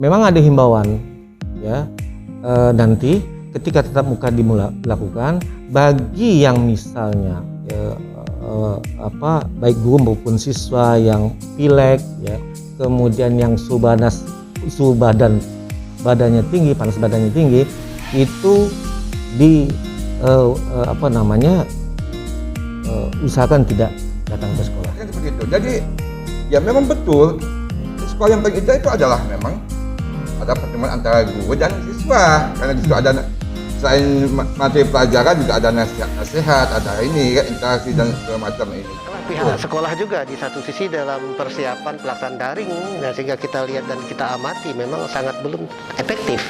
Memang ada himbauan ya, nanti ketika tatap muka dilakukan bagi yang misalnya baik guru maupun siswa yang pilek ya, kemudian yang suhu badannya tinggi, panas badannya tinggi, itu usahakan tidak datang ke sekolah. Seperti itu. Jadi ya memang betul sekolah yang baik itu adalah memang ada pertemuan antara guru dan siswa, karena di situ ada selain materi pelajaran juga ada nasihat, ada ini interaksi dan segala macam ini. Pihak sekolah juga di satu sisi dalam persiapan pelaksanaan daring, nah, sehingga kita lihat dan kita amati memang sangat belum efektif.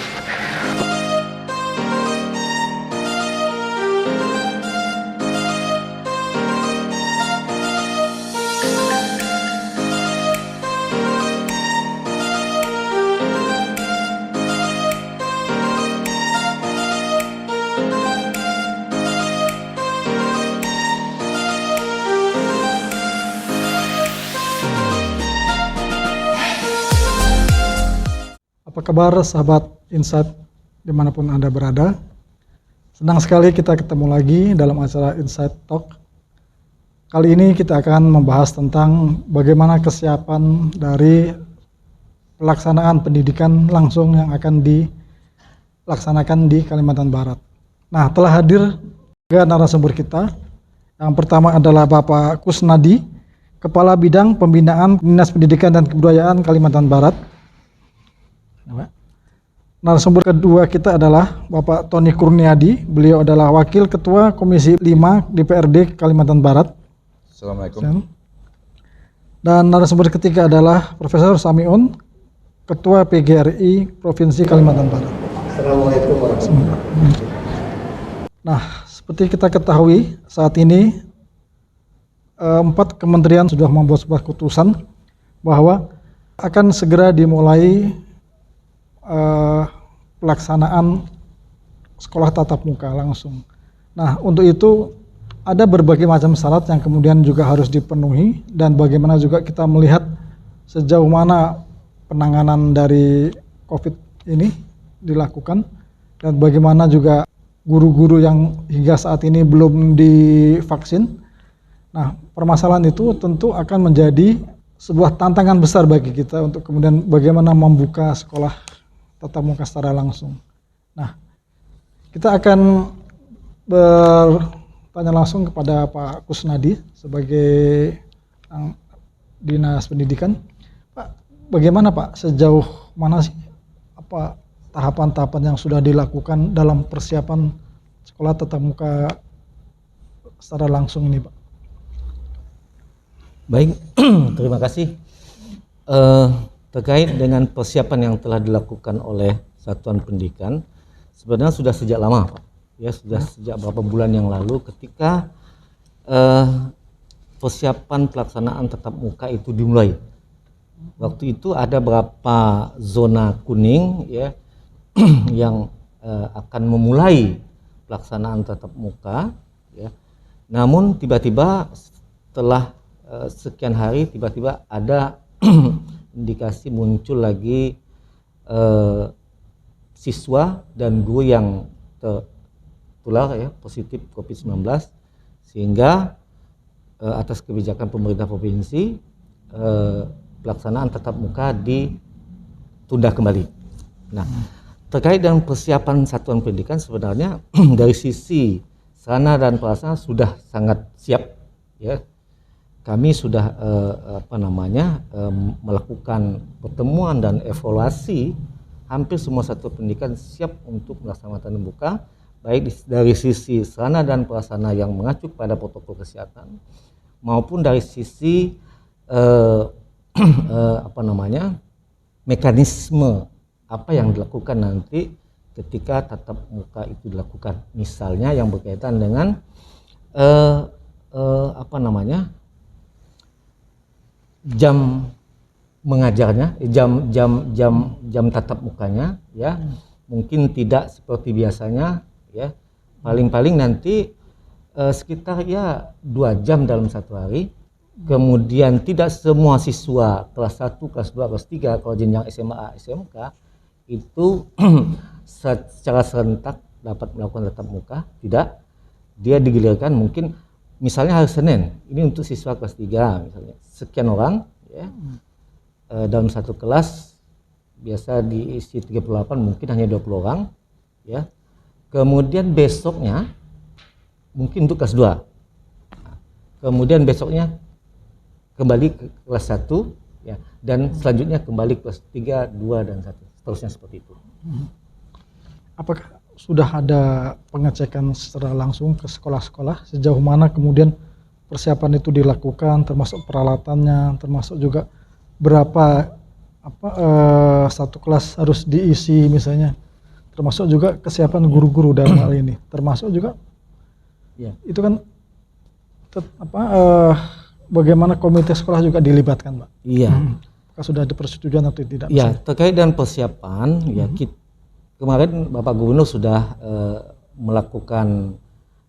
Apa kabar sahabat Insight dimanapun Anda berada? Senang sekali kita ketemu lagi dalam acara Insight Talk. Kali ini kita akan membahas tentang bagaimana kesiapan dari pelaksanaan pendidikan langsung yang akan dilaksanakan di Kalimantan Barat. Nah, telah hadir tiga narasumber kita. Yang pertama adalah Bapak Kusnadi, Kepala Bidang Pembinaan Dinas Pendidikan dan Kebudayaan Kalimantan Barat. Narasumber kedua kita adalah Bapak Tony Kurniadi, beliau adalah Wakil Ketua Komisi 5 DPRD Kalimantan Barat. Assalamualaikum. Dan narasumber ketiga adalah Profesor Samiun, Ketua PGRI Provinsi Kalimantan Barat. Assalamualaikum warahmatullahi wabarakatuh. Nah, seperti kita ketahui saat ini 4 kementerian sudah membuat sebuah keputusan bahwa akan segera dimulai pelaksanaan sekolah tatap muka langsung. Nah, untuk itu ada berbagai macam syarat yang kemudian juga harus dipenuhi, dan bagaimana juga kita melihat sejauh mana penanganan dari COVID ini dilakukan, dan bagaimana juga guru-guru yang hingga saat ini belum divaksin. Nah, permasalahan itu tentu akan menjadi sebuah tantangan besar bagi kita untuk kemudian bagaimana membuka sekolah tatap muka secara langsung. Nah, kita akan bertanya langsung kepada Pak Kusnadi sebagai Dinas Pendidikan. Pak, bagaimana Pak, sejauh mana sih tahapan-tahapan yang sudah dilakukan dalam persiapan sekolah tatap muka secara langsung ini, Pak? Baik, terima kasih. Terkait dengan persiapan yang telah dilakukan oleh Satuan Pendidikan, sebenarnya sudah sejak lama, Pak. Ya, sudah sejak beberapa bulan yang lalu ketika persiapan pelaksanaan tatap muka itu dimulai. Waktu itu ada beberapa zona kuning ya yang akan memulai pelaksanaan tatap muka ya. Namun tiba-tiba setelah sekian hari tiba-tiba ada indikasi muncul lagi siswa dan guru yang tertular ya positif COVID-19, sehingga atas kebijakan pemerintah provinsi pelaksanaan tatap muka ditunda kembali. Nah, terkait dengan persiapan Satuan Pendidikan sebenarnya dari sisi sarana dan prasarana sudah sangat siap ya. Kami sudah melakukan pertemuan dan evaluasi, hampir semua satuan pendidikan siap untuk melaksanakan tatap muka, baik dari sisi sarana dan prasarana yang mengacu pada protokol kesehatan maupun dari sisi mekanisme apa yang dilakukan nanti ketika tatap muka itu dilakukan, misalnya yang berkaitan dengan jam mengajarnya, jam tatap mukanya ya, mungkin tidak seperti biasanya ya, paling nanti sekitar ya 2 jam dalam satu hari kemudian tidak semua siswa kelas 1, kelas 2, kelas 3 kalau jenjang SMA, SMK itu secara serentak dapat melakukan tatap muka, tidak. Dia digilirkan mungkin misalnya hari Senin, ini untuk siswa kelas 3 misalnya, sekian orang ya. Dalam satu kelas biasa diisi 38, mungkin hanya 20 orang ya. Kemudian besoknya mungkin untuk kelas 2. Kemudian besoknya kembali ke kelas 1 ya, dan selanjutnya kembali ke kelas 3, 2 dan 1. Seterusnya seperti itu. Apakah sudah ada pengecekan secara langsung ke sekolah-sekolah sejauh mana kemudian persiapan itu dilakukan, termasuk peralatannya, termasuk juga berapa satu kelas harus diisi misalnya, termasuk juga kesiapan guru-guru dalam hal ini, termasuk juga Ya. itu kan bagaimana komite sekolah juga dilibatkan, Pak? Iya. Apakah sudah ada persetujuan atau tidak? Ya, terkait dengan persiapan ya, kemarin Bapak Gubernur sudah melakukan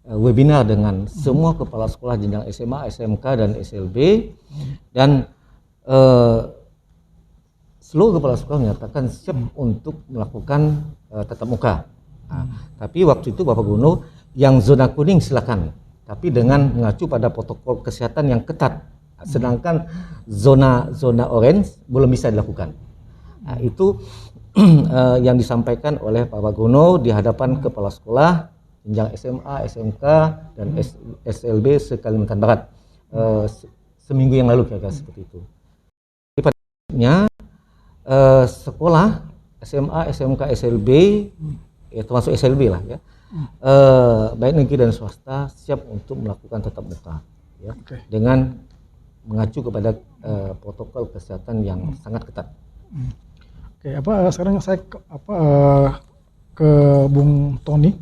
webinar dengan semua kepala sekolah jenjang SMA, SMK dan SLB, dan seluruh kepala sekolah menyatakan siap untuk melakukan tatap muka. Nah, tapi waktu itu Bapak Gubernur yang zona kuning silakan, tapi dengan mengacu pada protokol kesehatan yang ketat. Sedangkan zona orange belum bisa dilakukan. Nah, itu yang disampaikan oleh Bapak Gubernur di hadapan kepala sekolah jenjang SMA, SMK dan SLB se-Kalimantan Barat seminggu yang lalu kira-kira seperti itu. Pada sekolah SMA, SMK, SLB ya, termasuk SLB lah ya, baik negeri dan swasta siap untuk melakukan tatap muka ya, dengan mengacu kepada protokol kesehatan yang sangat ketat. Oke, sekarang saya ke Bung Tony.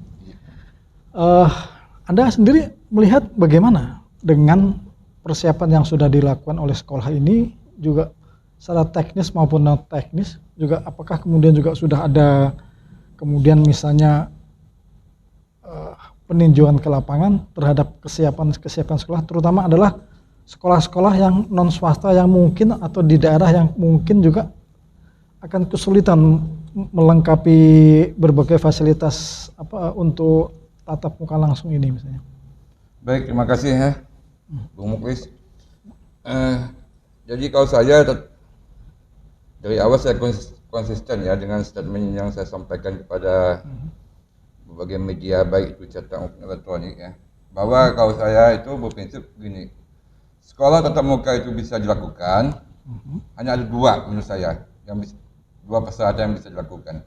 Anda sendiri melihat bagaimana dengan persiapan yang sudah dilakukan oleh sekolah ini, juga secara teknis maupun non teknis, juga apakah kemudian juga sudah ada kemudian misalnya peninjauan ke lapangan terhadap kesiapan sekolah, terutama adalah sekolah-sekolah yang non swasta yang mungkin atau di daerah yang mungkin juga akan kesulitan melengkapi berbagai fasilitas untuk tatap muka langsung ini misalnya. Baik, terima kasih ya, Bung Muklis. Jadi kalau saya dari awal saya konsisten ya dengan statement yang saya sampaikan kepada berbagai media baik itu cetak maupun elektronik ya, bahwa kalau saya itu berprinsip begini, sekolah tatap muka itu bisa dilakukan, hanya ada dua menurut saya yang bisa, dua persyaratan yang bisa dilakukan.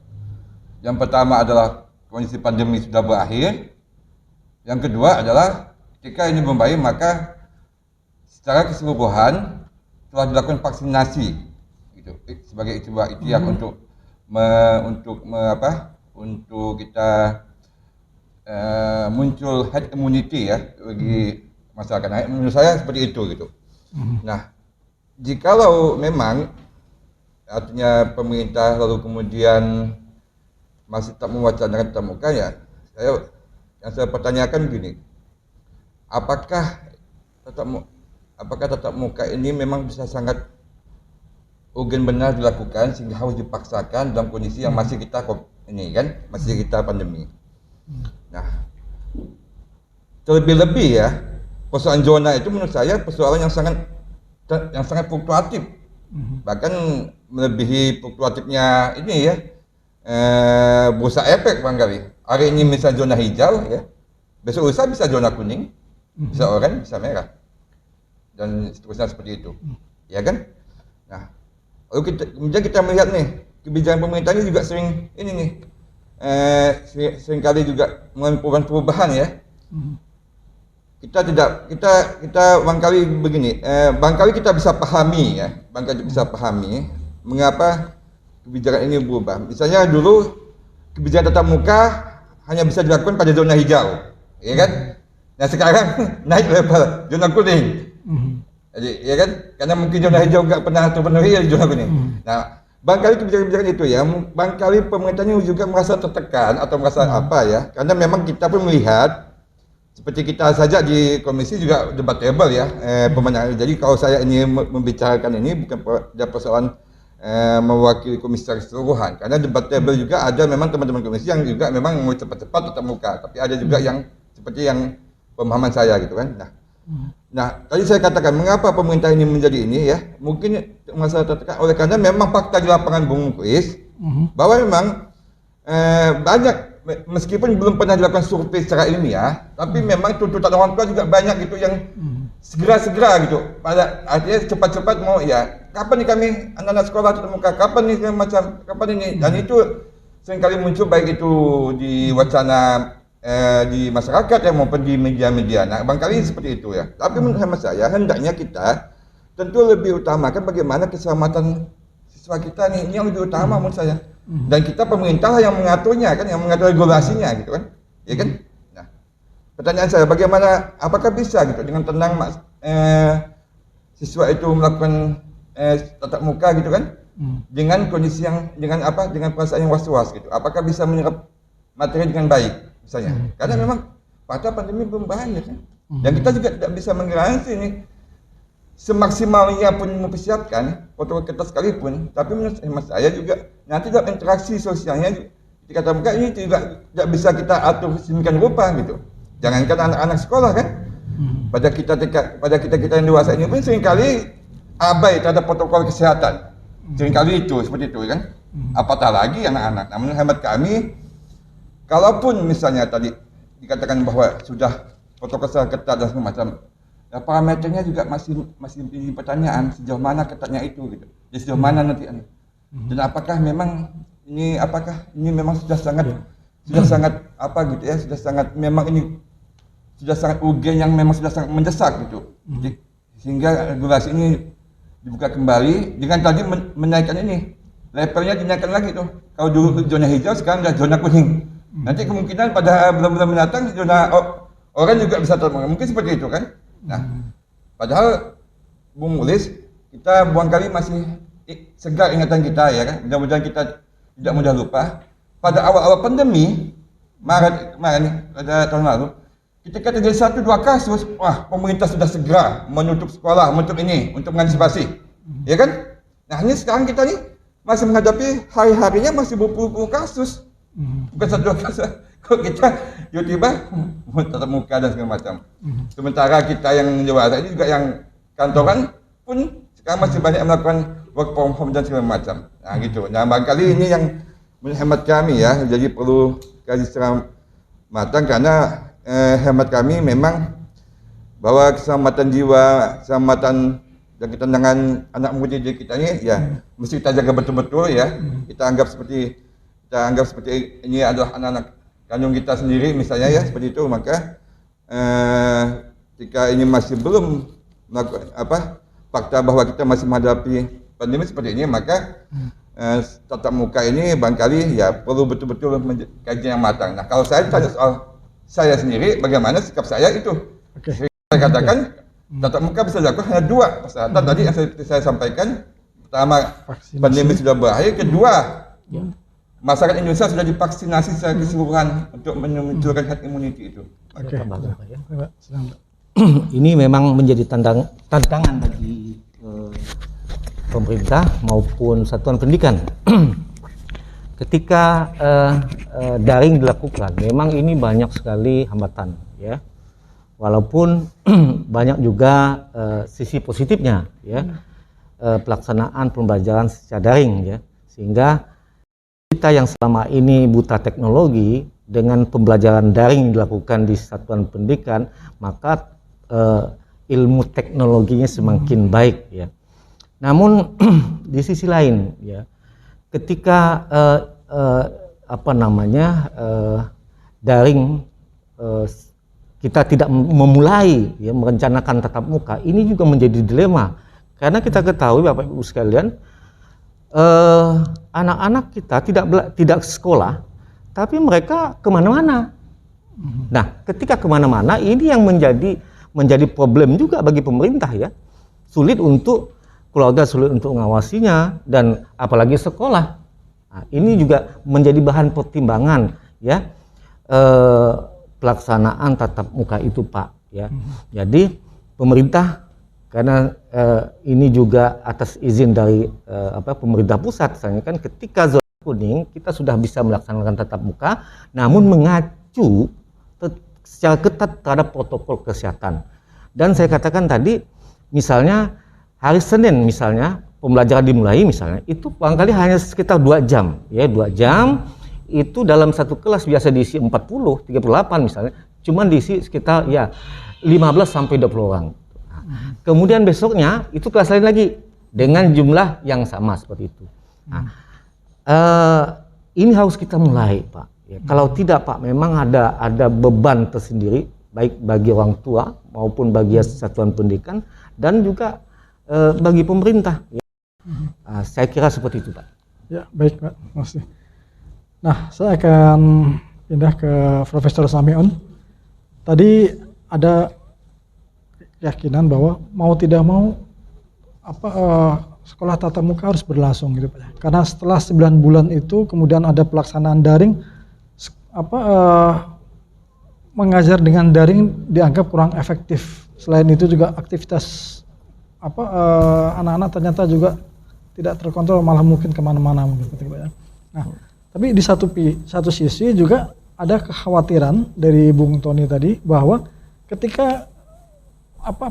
Yang pertama adalah kondisi pandemi sudah berakhir. Yang kedua adalah ketika ini membaik maka secara keseluruhan telah dilakukan vaksinasi gitu, sebagai sebuah ikhtiar untuk kita muncul herd immunity ya bagi masyarakat. Nah, menurut saya seperti itu gitu. Nah, jikalau memang artinya pemerintah lalu kemudian masih tak mewacanakan tatap muka ya, saya pertanyakan gini, apakah tatap muka ini memang bisa sangat urgen benar dilakukan sehingga harus dipaksakan dalam kondisi yang masih kita pandemi. Nah, terlebih-lebih ya, persoalan zona itu menurut saya persoalan yang sangat fluktuatif, bahkan melebihi fluktuatifnya ini ya, bursa efek barangkali. Hari ini misalnya zona hijau ya, besok lusa bisa zona kuning, bisa oranye, bisa merah, dan seterusnya seperti itu, ya kan? Nah, lalu kemudian kita melihat nih kebijakan pemerintah ini juga sering ini nih, seringkali juga mengalami perubahan ya. Kita barangkali begini, barangkali kita bisa pahami ya, mengapa kebijakan ini berubah. Misalnya dulu kebijakan tatap muka hanya bisa dilakukan pada zona hijau, ya kan? Nah sekarang naik level zona kuning, jadi ya kan? Karena mungkin zona hijau nggak pernah terpenuhi ya zona kuning. Nah, barangkali kebijakan-kebijakan itu ya, barangkali pemerintahnya juga merasa tertekan atau merasa apa ya? Karena memang kita pun melihat seperti kita saja di komisi juga debatable ya pemandangan. Jadi kalau saya ini membicarakan ini bukan ada persoalan mewakili komisi secara keseluruhan, karena debatable juga ada memang teman-teman komisi yang juga memang mau cepat-cepat tatap muka, tapi ada juga yang seperti yang pemahaman saya gitu kan. Nah, tadi saya katakan mengapa pemerintah ini menjadi ini ya, mungkin masalah tertekan oleh karena memang fakta di lapangan Bung Kris bahwa memang banyak, meskipun belum pernah dilakukan survei secara ilmiah, tapi memang tuntutan orang tua juga banyak gitu yang segera-segera gitu. Pada artinya cepat-cepat mau ya, kapan nih kami anak-anak sekolah tatap muka, kapan nih macam, kapan ini, dan itu seringkali muncul baik itu di wacana di masyarakat yang maupun di media-media. Nah, barangkali seperti itu ya. Tapi menurut hemat saya hendaknya kita tentu lebih utamakan bagaimana keselamatan siswa kita nih, ini yang lebih utama menurut saya. Dan kita pemerintah yang mengaturnya kan, yang mengatur regulasinya gitu kan, ya kan. Nah, pertanyaan saya bagaimana, apakah bisa gitu dengan tenang siswa itu melakukan tatap muka gitu kan, dengan kondisi yang dengan perasaan yang was-was gitu, apakah bisa menyerap materi dengan baik misalnya, karena memang pada pandemi belum berakhir kan, dan kita juga tidak bisa menggaransi ini semaksimalnya pun mempersiapkan protokol ketat sekalipun, tapi menurut saya juga nanti dalam interaksi sosialnya ketika tatap muka ini tidak bisa kita atur sedemikian rupa gitu. Jangankan anak-anak sekolah kan, pada kita yang dewasa ini pun seringkali abai terhadap protokol kesehatan, seringkali itu seperti itu kan. Apatah lagi anak-anak. Namun hemat kami, kalaupun misalnya tadi dikatakan bahwa sudah protokol kesehatan ketat dan segala macam, ya, parameternya juga masih menjadi pertanyaan sejauh mana ketatnya itu gitu. Jadi sejauh mana nanti dan apakah memang ini memang sudah sangat apa gitu ya, sudah sangat memang ini sudah sangat urgen yang memang sudah sangat mendesak gitu. Jadi, sehingga regulasi ini dibuka kembali dengan tadi menaikkan ini levelnya, dinaikkan lagi tuh. Kalau dulu zona hijau sekarang sudah zona kuning. Nanti kemungkinan pada bulan-bulan mendatang zona oranye juga bisa terjadi. Mungkin seperti itu kan. Nah, padahal Bung Mulis, kita barangkali masih segar ingatan kita ya kan. Mudah-mudahan kita tidak mudah lupa. Pada awal-awal pandemi Maret kemarin pada tahun lalu, ketika terjadi 1-2 kasus, wah pemerintah sudah segera menutup sekolah, menutup ini untuk mengantisipasi, ya kan? Nah ini sekarang kita nih masih menghadapi hari-harinya masih berpuluh-puluh kasus, bukan 1-2 kasus. Kok kita tiba-tiba tatap muka dan segala macam. Sementara kita yang dewasa ini juga yang kantoran pun sekarang masih banyak melakukan work from home dan segala macam. Nah gitu. Nah barangkali ini yang hemat kami ya, jadi perlu kaji secara matang karena hemat kami memang bahwa keselamatan jiwa, keselamatan dan ketenangan anak muda kita ini ya mesti kita jaga betul-betul ya. Kita anggap seperti ini adalah anak-anak kandung kita sendiri misalnya ya, seperti itu. Maka jika ini masih belum melakukan fakta bahwa kita masih menghadapi pandemi seperti ini, maka tatap muka ini barangkali ya perlu betul-betul kajian yang matang. Nah kalau saya tanya soal saya sendiri, bagaimana sikap saya itu? Saya katakan tatap muka bisa dilakukan hanya 2 persyaratan tadi yang saya sampaikan. Pertama, pandemi sudah berakhir. Kedua, masyarakat Indonesia sudah divaksinasi secara keseluruhan untuk memunculkan herd immunity itu. Ini memang menjadi tantangan bagi pemerintah maupun satuan pendidikan. Ketika daring dilakukan, memang ini banyak sekali hambatan, ya. Walaupun banyak juga sisi positifnya, ya, pelaksanaan pembelajaran secara daring, ya, sehingga kita yang selama ini buta teknologi dengan pembelajaran daring dilakukan di satuan pendidikan, maka ilmu teknologinya semakin baik, ya. Namun di sisi lain, ya, ketika daring kita tidak memulai ya, merencanakan tatap muka, ini juga menjadi dilema karena kita ketahui Bapak Ibu sekalian, anak-anak kita tidak sekolah tapi mereka kemana-mana. Nah ketika kemana-mana ini yang menjadi problem juga bagi pemerintah, ya, sulit untuk keluarga, sulit untuk mengawasinya, dan apalagi sekolah. Nah, ini juga menjadi bahan pertimbangan, ya. pelaksanaan tatap muka itu, Pak, ya. Jadi pemerintah karena ini juga atas izin dari pemerintah pusat, misalnya kan ketika zona kuning kita sudah bisa melaksanakan tatap muka, namun mengacu secara ketat terhadap protokol kesehatan. Dan saya katakan tadi, misalnya hari Senin misalnya pembelajaran dimulai misalnya, itu barangkali hanya sekitar 2 jam, ya 2 jam. Itu dalam satu kelas biasa diisi 40, 38 misalnya, cuman diisi sekitar ya 15 sampai 20 orang. Nah, kemudian besoknya itu kelas lain lagi dengan jumlah yang sama seperti itu. Nah, ini harus kita mulai, Pak. Ya, kalau tidak, Pak, memang ada beban tersendiri baik bagi orang tua maupun bagi satuan pendidikan dan juga bagi pemerintah. Ya. Saya kira seperti itu, Pak. Ya, baik, Pak. Masih. Nah, saya akan pindah ke Profesor Samion. Tadi ada keyakinan bahwa mau tidak mau sekolah tatap muka harus berlangsung gitu, Pak. Karena setelah 9 bulan itu kemudian ada pelaksanaan daring, mengajar dengan daring dianggap kurang efektif. Selain itu juga aktivitas anak-anak ternyata juga tidak terkontrol, malah mungkin kemana-mana mungkin, Pak. Nah, tapi di satu sisi juga ada kekhawatiran dari Bung Tony tadi bahwa ketika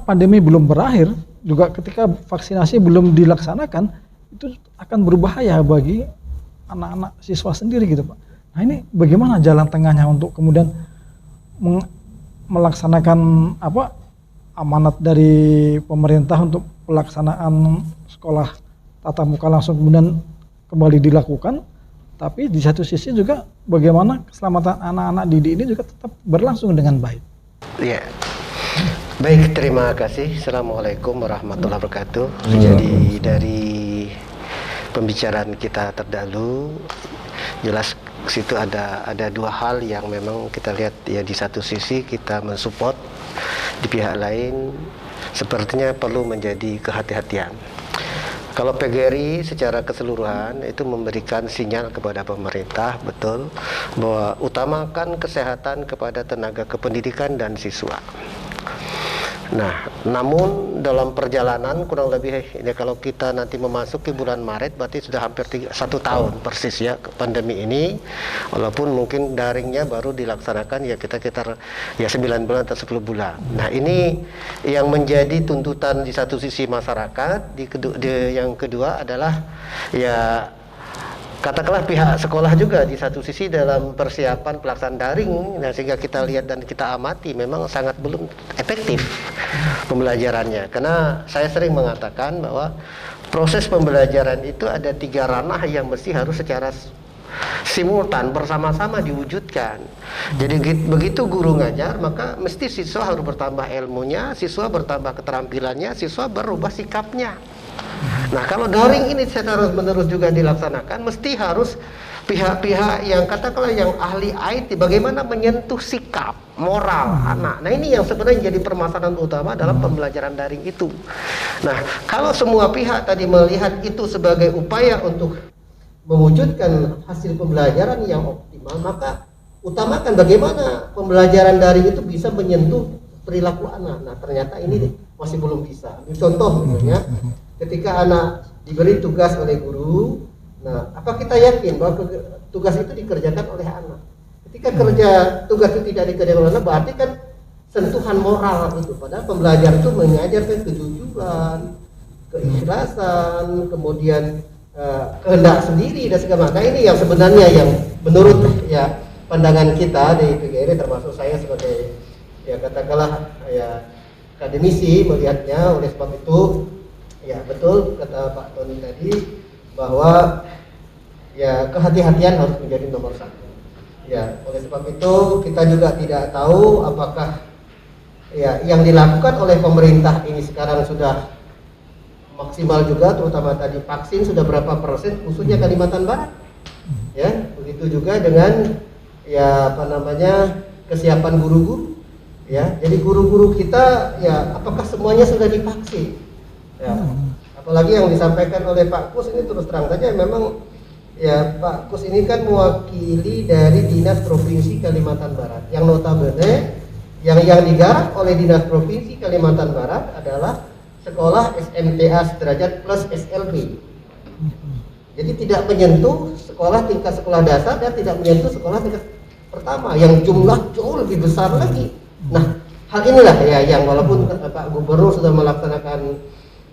pandemi belum berakhir, juga ketika vaksinasi belum dilaksanakan, itu akan berbahaya bagi anak-anak siswa sendiri gitu, Pak. Nah, ini bagaimana jalan tengahnya untuk kemudian melaksanakan amanat dari pemerintah untuk pelaksanaan sekolah tatap muka langsung kemudian kembali dilakukan, tapi di satu sisi juga bagaimana keselamatan anak-anak didik ini juga tetap berlangsung dengan baik. Ya, baik, terima kasih. Assalamualaikum warahmatullahi wabarakatuh. Jadi dari pembicaraan kita terdahulu, jelas situ ada 2 hal yang memang kita lihat ya. Di satu sisi kita mensupport, di pihak lain sepertinya perlu menjadi kehati-hatian. Kalau PGRI secara keseluruhan itu memberikan sinyal kepada pemerintah, betul, bahwa utamakan kesehatan kepada tenaga kependidikan dan siswa. Nah, namun dalam perjalanan kurang lebih ini kalau kita nanti memasuki bulan Maret berarti sudah hampir 1 tahun persis ya pandemi ini, walaupun mungkin daringnya baru dilaksanakan ya kita 9 bulan atau 10 bulan. Nah, ini yang menjadi tuntutan di satu sisi masyarakat, yang kedua adalah ya katakanlah pihak sekolah juga di satu sisi dalam persiapan pelaksanaan daring. Nah, sehingga kita lihat dan kita amati memang sangat belum efektif pembelajarannya. Karena saya sering mengatakan bahwa proses pembelajaran itu ada 3 ranah yang mesti harus secara simultan bersama-sama diwujudkan. Jadi begitu guru ngajar, maka mesti siswa harus bertambah ilmunya, siswa bertambah keterampilannya, siswa berubah sikapnya. Nah, kalau daring ini secara terus-menerus juga dilaksanakan, mesti harus pihak-pihak yang katakanlah yang ahli IT bagaimana menyentuh sikap moral anak. Nah, ini yang sebenarnya jadi permasalahan utama dalam pembelajaran daring itu. Nah, kalau semua pihak tadi melihat itu sebagai upaya untuk mewujudkan hasil pembelajaran yang optimal, maka utamakan bagaimana pembelajaran daring itu bisa menyentuh perilaku anak. Nah, ternyata ini masih belum bisa. Contoh misalnya ketika anak diberi tugas oleh guru, nah, apa kita yakin bahwa tugas itu dikerjakan oleh anak? Ketika tugas itu tidak dikerjakan oleh anak, berarti kan sentuhan moral itu. Padahal pembelajaran itu mengajarkan kejujuran, keikhlasan, kemudian kehendak sendiri dan segala macam. Ini yang sebenarnya yang menurut ya pandangan kita di PGRI, termasuk saya sebagai ya katakanlah ya akademisi melihatnya. Oleh sebab itu ya betul kata Pak Tony tadi bahwa ya kehati-hatian harus menjadi nomor 1. Ya, oleh sebab itu kita juga tidak tahu apakah ya yang dilakukan oleh pemerintah ini sekarang sudah maksimal juga, terutama tadi vaksin sudah berapa persen khususnya Kalimantan Barat. Ya, begitu juga dengan ya kesiapan guru-guru. Ya, jadi guru-guru kita ya apakah semuanya sudah divaksin? Ya, apalagi yang disampaikan oleh Pak Kus ini terus terang saja memang Ya, Pak Kus ini kan mewakili dari Dinas Provinsi Kalimantan Barat. Yang notabene yang digarap oleh Dinas Provinsi Kalimantan Barat adalah sekolah SMTA sederajat plus SLB. Jadi tidak menyentuh sekolah tingkat sekolah dasar dan tidak menyentuh sekolah tingkat pertama yang jumlah jauh lebih besar lagi. Nah, hal inilah ya yang walaupun Pak Gubernur sudah melaksanakan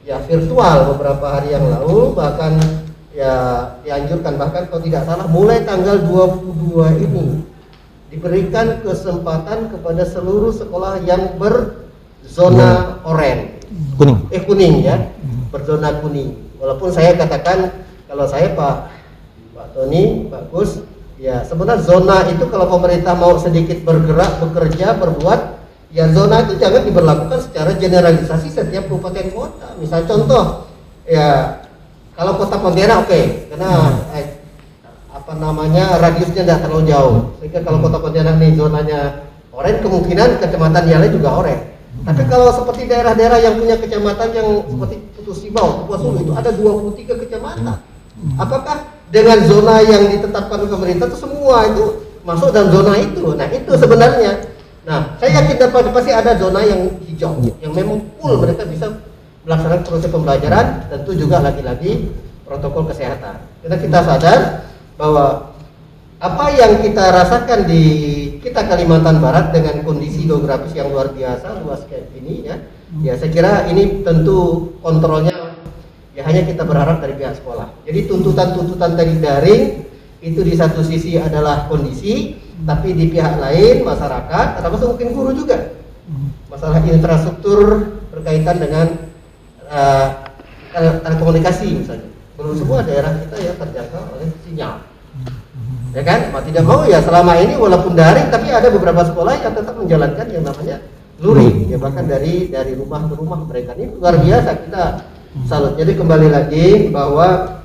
ya virtual beberapa hari yang lalu, bahkan ya dianjurkan, bahkan kalau tidak salah mulai tanggal 22 ini diberikan kesempatan kepada seluruh sekolah yang berzona oranye, kuning ya, berzona kuning. Walaupun saya katakan, kalau saya Pak Tony, Pak Gus, ya sebenarnya zona itu kalau pemerintah mau sedikit bergerak, bekerja, berbuat, ya zona itu jangan diberlakukan secara generalisasi setiap kabupaten kota. Misal contoh, ya kalau kota Pontianak oke, karena apa namanya radiusnya tidak terlalu jauh, sehingga kalau kota Pontianak nih zonanya oranye, kemungkinan kecamatan yang lain juga oranye. Tapi kalau seperti daerah-daerah yang punya kecamatan yang seperti Putus Tibau, Kapuas Hulu itu ada 23 kecamatan. Apakah dengan zona yang ditetapkan oleh pemerintah itu semua itu masuk dalam zona itu? Nah itu sebenarnya. Nah saya yakin pasti ada zona yang hijau, yang memang full mereka bisa melaksanakan proses pembelajaran, tentu juga lagi-lagi protokol kesehatan. Karena kita sadar bahwa apa yang kita rasakan di kita Kalimantan Barat dengan kondisi geografis yang luar biasa luas kayak ini ya saya kira ini tentu kontrolnya ya hanya kita berharap dari pihak sekolah. Jadi tuntutan-tuntutan tadi daring itu di satu sisi adalah kondisi, tapi di pihak lain masyarakat, termasuk mungkin guru juga, masalah infrastruktur berkaitan dengan telekomunikasi misalnya. Belum semua daerah kita ya terjangkau oleh sinyal. Ya kan, mau tidak mau ya selama ini walaupun daring, tapi ada beberapa sekolah yang tetap menjalankan yang namanya luring, ya bahkan dari rumah ke rumah mereka. Ini luar biasa, kita salut. Jadi kembali lagi bahwa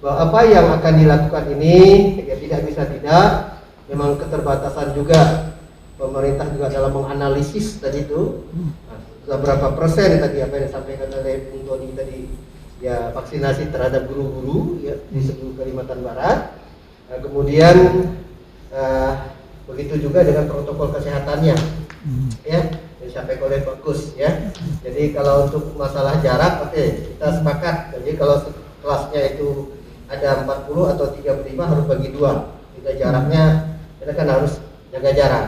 apa yang akan dilakukan ini ya tidak bisa tidak, memang keterbatasan juga pemerintah juga dalam menganalisis tadi itu. Nah, berapa persen tadi apa yang disampaikan oleh Bung Tony tadi ya vaksinasi terhadap guru-guru ya di seluruh Kalimantan Barat. Nah, kemudian begitu juga dengan protokol kesehatannya ya yang disampaikan oleh Pak Gus ya. Jadi kalau untuk masalah jarak oke, kita sepakat. Jadi kalau kelasnya itu ada 40 atau 35 harus bagi dua. Jika jaraknya kita kan harus jaga jarak.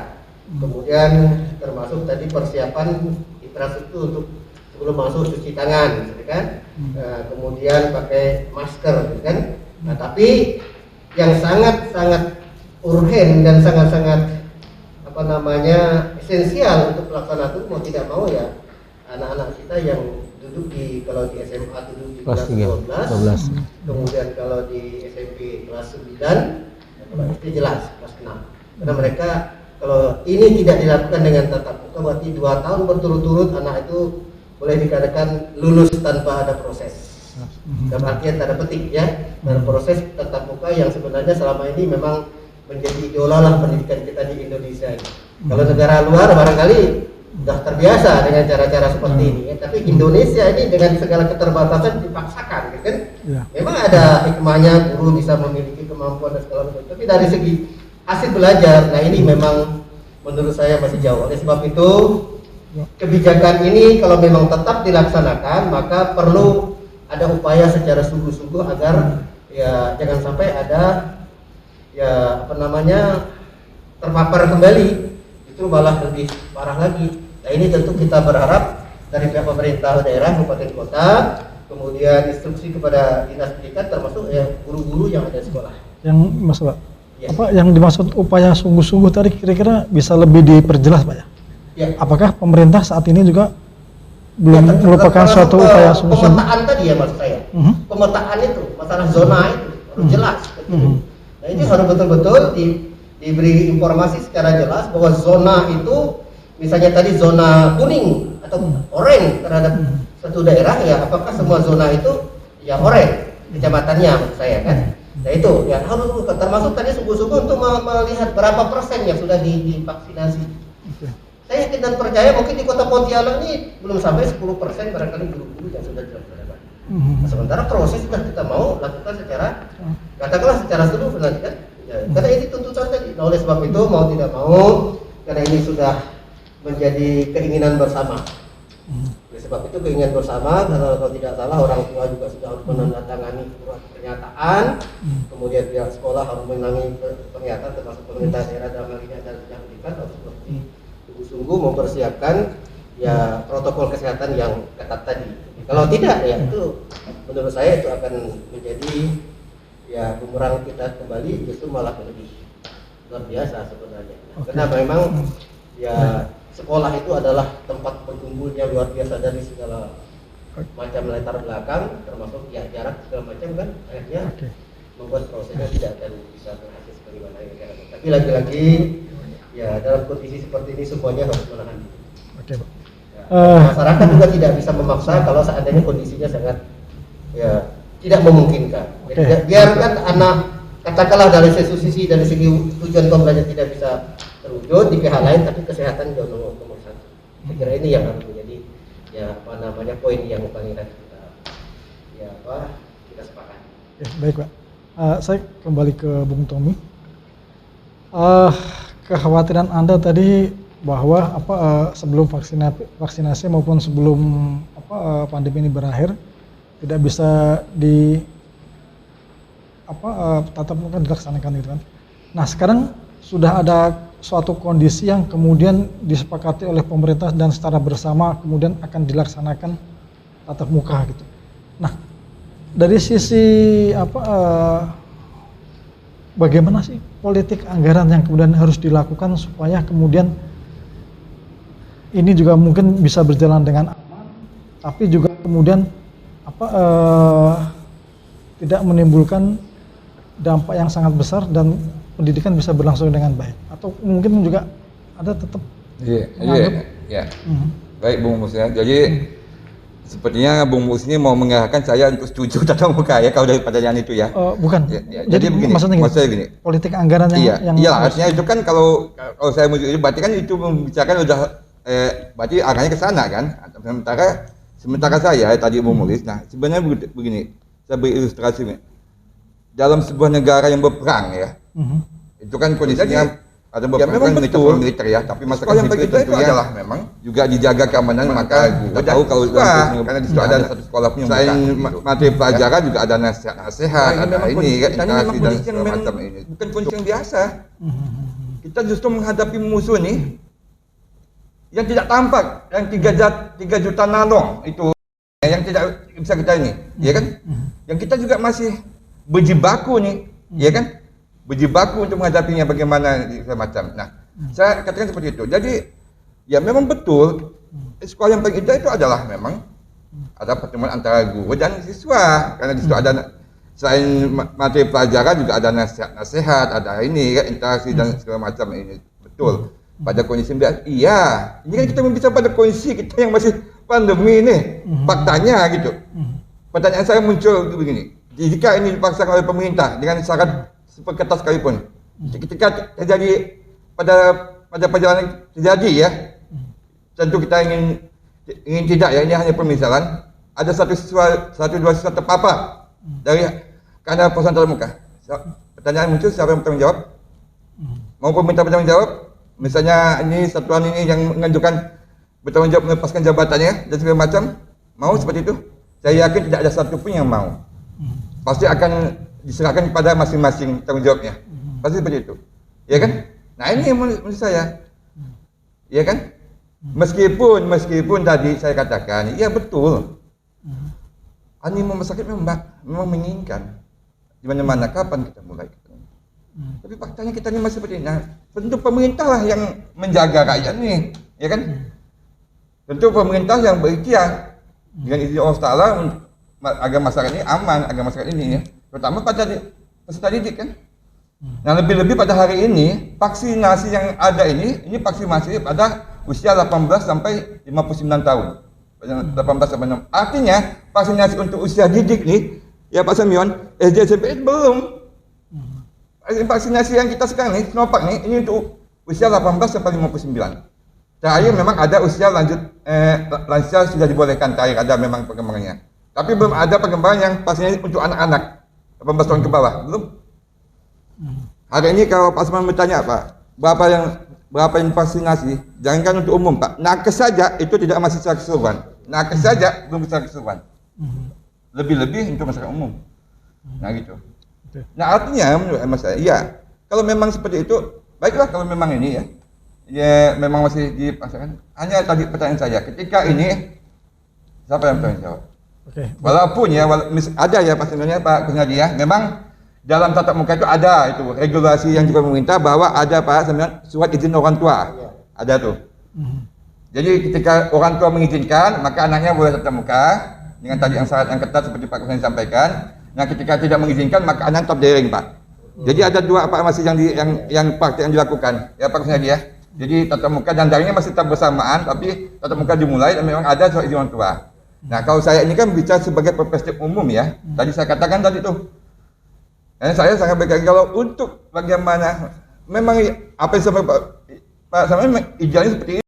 Kemudian termasuk tadi persiapan infrastruktur untuk sebelum masuk cuci tangan, gitu kan? Kemudian pakai masker, gitu kan? Nah, tapi yang sangat-sangat urgen dan sangat-sangat apa namanya esensial untuk pelaksanaan itu mau tidak mau ya anak-anak kita yang duduk di kalau di SMA duduk di kelas 12, kemudian kalau di SMP kelas 9, kalau itu jelas kelas 6. Karena mereka kalau ini tidak dilakukan dengan tatap muka berarti 2 tahun berturut-turut anak itu boleh dikatakan lulus tanpa ada proses. Dalam artian tanda petik ya, dan proses tatap muka yang sebenarnya selama ini memang menjadi idola lah pendidikan kita di Indonesia ini. Kalau negara luar barangkali sudah terbiasa dengan cara-cara seperti ini ya. Tapi Indonesia ini dengan segala keterbatasan dipaksakan gitu kan. Memang ada hikmahnya guru bisa memiliki kemampuan dan segala macam, tapi dari segi hasil belajar, nah ini memang menurut saya masih jauh. Oleh sebab itu kebijakan ini kalau memang tetap dilaksanakan maka perlu ada upaya secara sungguh-sungguh agar ya jangan sampai ada ya apa namanya terpapar kembali, itu malah lebih parah lagi. Nah ini tentu kita berharap dari pihak pemerintah daerah, kabupaten kota, kemudian instruksi kepada dinas pendidikan termasuk ya guru-guru yang ada di sekolah. Yang masalah apa yang dimaksud upaya sungguh-sungguh tadi kira-kira bisa lebih diperjelas Pak ya? Ya. Apakah pemerintah saat ini juga belum merupakan suatu upaya sungguh-sungguh? Pemetaan tadi ya maksud saya. Pemetaan itu, masalah zona itu harus jelas. Nah ini harus betul-betul diberi informasi secara jelas bahwa zona itu misalnya tadi zona kuning atau oranye terhadap satu daerah ya, apakah semua zona itu ya oranye kecamatannya maksud saya kan. Nah itu ya harus termasuk tadi sungguh-sungguh untuk melihat berapa persen yang sudah divaksinasi. Saya yakin dan percaya mungkin di kota Pontianak ini belum sampai 10% barangkali guru-guru yang sudah dilaksanakan. Nah, sementara proses sudah kita mau lakukan secara, katakanlah secara seluruh nanti kan. Ya, karena ini tuntutan tadi. Nah, oleh sebab itu mau tidak mau, karena ini sudah menjadi keinginan bersama. Oleh sebab itu keinginan bersama, kalau tidak salah orang tua juga sudah harus menandatangani surat pernyataan, kemudian pihak sekolah harus menandatangani pernyataan, termasuk pemerintah daerah dalam hal ini adalah dinas pendidikan harus seperti sungguh-sungguh mempersiapkan ya protokol kesehatan yang ketat tadi. Kalau tidak ya itu menurut saya itu akan menjadi ya bumerang kita kembali, justru malah lebih luar biasa sebenarnya. Karena memang ya sekolah itu adalah tempat berkumpulnya luar biasa dari segala macam latar belakang, termasuk ya jarak segala macam kan, akhirnya membuat prosesnya tidak akan bisa berhasil sebagaimana yang kita harapkan. Tapi lagi-lagi ya dalam kondisi seperti ini semuanya harus menahan diri. Masyarakat juga tidak bisa memaksa kalau seandainya kondisinya sangat ya tidak memungkinkan. Jadi biarkan anak, katakanlah dari sisi tujuan pembelajaran tidak bisa terwujud di pihak lain, tapi kesehatan jauh nomor satu. Saya kira ini yang harus menjadi ya apa namanya poin yang paling kita kita sepakati. Baik Pak, saya kembali ke Bung Tommy. Kekhawatiran Anda tadi bahwa sebelum vaksinasi maupun sebelum pandemi ini berakhir tidak bisa tatap muka dilaksanakan gitu kan. Nah sekarang sudah ada suatu kondisi yang kemudian disepakati oleh pemerintah dan secara bersama kemudian akan dilaksanakan tatap muka gitu. Nah dari sisi bagaimana sih politik anggaran yang kemudian harus dilakukan supaya kemudian ini juga mungkin bisa berjalan dengan aman, tapi juga kemudian tidak menimbulkan dampak yang sangat besar dan pendidikan bisa berlangsung dengan baik, atau mungkin juga ada tetap Iya. Baik Bung Mus ya. Jadi sepertinya Bung Mus ini mau mengarahkan saya untuk setuju tatap muka ya kalau dari pertanyaan itu ya. Bukan. Jadi begini, maksudnya gini. Politik anggaran yang artinya itu kan kalau saya berarti kan itu membicarakan udah berarti arahnya ke sana kan. Sementara saya tadi Bung Mulis, nah sebenarnya begini, saya beri ilustrasi nih. Dalam sebuah negara yang berperang ya, itu kan kondisinya ada beberapa militer ya, tapi masyarakat sipil itu adalah memang juga dijaga keamanan, maka kita tahu kalau karena di situ ada satu sekolah pun selain materi pelajaran juga ada nasihat, ada ini edukasi dan segala macam ini. Bukan kondisi yang biasa. Kita justru menghadapi musuh nih yang tidak tampak, yang 3 juta nanong itu yang tidak bisa kita ini, ya kan? Yang kita juga masih berjibaku nih, ya kan? Berjibaku untuk menghadapinya bagaimana macam. Nah, saya katakan seperti itu. Jadi, ya memang betul sekolah yang paling indah itu adalah memang ada pertemuan antara guru dan siswa, karena di situ ada selain materi pelajaran juga ada nasihat, ada ini kan, interaksi dan segala macam ini. Betul. Pada kondisi biasa, iya. Ini kan kita berbicara pada kondisi kita yang masih pandemi nih, faktanya gitu. Pertanyaan saya muncul begini, jika ini dipaksakan oleh pemerintah dengan syarat seperketat sekalipun, ketika terjadi pada perjalanan terjadi ya, tentu kita ingin tidak ya, ini hanya permisalan, ada dua siswa terpapar dari karena persoalan tatap muka. Pertanyaan muncul, siapa yang bertanggung jawab? Mau pemerintah bertanggung jawab? Misalnya ini satuan ini yang mengajukan bertanggung jawab melepaskan jabatannya dan segala macam, mau seperti itu? Saya yakin tidak ada satupun yang mau. Pasti akan diserahkan kepada masing-masing tanggung jawabnya. Pasti seperti itu, ya kan? Nah ini yang menurut saya, ya kan? Meskipun tadi saya katakan, iya betul. Animo masyarakat memang menginginkan. Di mana-mana kapan kita mulai? Tapi faktanya kita ini masih seperti ini. Nah, tentu pemerintah lah yang menjaga rakyat nih, ya kan? Tentu pemerintah yang berikhtiar dengan izin Allah Taala agar masyarakat ini aman, agar masyarakat ini ya, terutama pada peserta didik kan. Nah, lebih-lebih pada hari ini vaksinasi yang ada ini vaksinasi pada usia 18 sampai 59 tahun. 18 sampai 6. Artinya vaksinasi untuk usia didik nih, ya Pak Samion, SD SMP belum. Vaksinasi yang kita sekarang nih, Sinovac nih, ini untuk usia 18 sampai 59. Terakhir memang ada usia lansia sudah dibolehkan, terakhir ada memang perkembangannya. Tapi belum ada pengembangan yang vaksinasi untuk anak-anak 18 tahun ke bawah, belum. Hari ini kalau Pak Asman bertanya Pak, berapa yang vaksinasi? Jangankan untuk umum Pak, nakes saja itu tidak masih secara keseluruhan. Nakes saja belum secara keseluruhan. Lebih-lebih untuk masyarakat umum. Nah gitu. Nah artinya menurut hemat saya, iya. Kalau memang seperti itu, baiklah kalau memang ini ya memang masih dipaksakan. Hanya tadi pertanyaan saya, ketika ini siapa yang bertanggung jawab? Walaupun ya, ada ya pastinya Pak Kusnadi ya, memang dalam tatap muka itu ada itu regulasi yang juga meminta bahwa ada Pak sebenarnya surat izin orang tua, ada tuh. Jadi ketika orang tua mengizinkan, maka anaknya boleh tatap muka dengan tadi yang syarat yang ketat seperti Pak Kusnadi sampaikan. Nah ketika tidak mengizinkan, maka anak tetap daring Pak. Jadi ada dua Pak masih yang praktik yang dilakukan ya Pak Kusnadi ya. Jadi tatap muka dan daringnya masih tetap bersamaan, tapi tatap muka dimulai dan memang ada surat izin orang tua. Nah kalau saya ini kan bicara sebagai perspektif umum ya, tadi saya katakan tadi tuh, dan saya sangat berkata kalau untuk bagaimana, memang apa yang sama Pak sama idealnya seperti ini,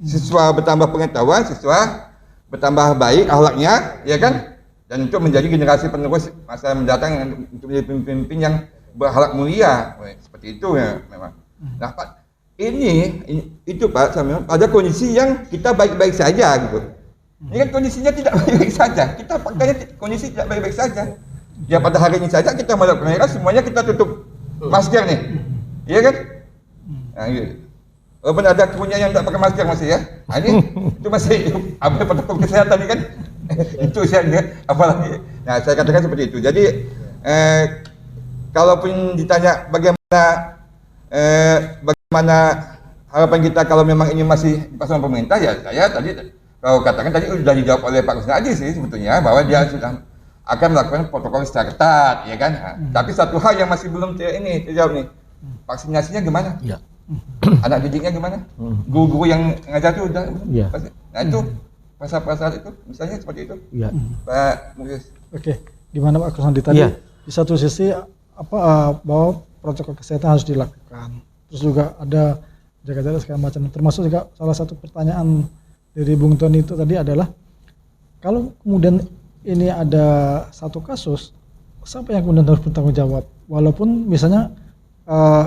siswa bertambah pengetahuan, siswa bertambah baik akhlaknya, ya kan, dan untuk menjadi generasi penerus masa mendatang untuk menjadi pemimpin yang berakhlak mulia, seperti itu ya memang. Nah Pak, itu Pak sama pada kondisi yang kita baik-baik saja gitu. Ini kan kondisinya tidak baik-baik saja. Kita faktanya kondisi tidak baik-baik saja. Ya pada hari ini saja kita melakukan semuanya kita tutup masker nih, iya kan? Nah, gitu. Walaupun ada krunya yang tidak pakai masker masih ya. Nah, ini itu masih apa protokol kesehatan ini kan? Itu saja. Apalagi. Nah saya katakan seperti itu. Jadi kalaupun ditanya bagaimana harapan kita kalau memang ini masih pasangan pemerintah ya saya tadi. Kalau katakan tadi sudah dijawab oleh Pak Kusnadi sih sebetulnya bahwa dia sudah akan melakukan protokol secara ketat, ya kan? Tapi satu hal yang masih belum terjawab nih, vaksinasinya gimana? Ya. Anak didiknya gimana? Guru-guru yang ngajar itu udah? Ya. Nah itu pasal-pasal itu, misalnya seperti itu. Ya. Pak Mugis. Oke, Gimana Pak Kusnadi tadi? Ya. Di satu sisi bahwa protokol kesehatan harus dilakukan, terus juga ada jaga jarak segala macam. Termasuk juga salah satu pertanyaan dari Bung Tony itu tadi adalah kalau kemudian ini ada satu kasus, siapa yang kemudian harus bertanggung jawab? Walaupun misalnya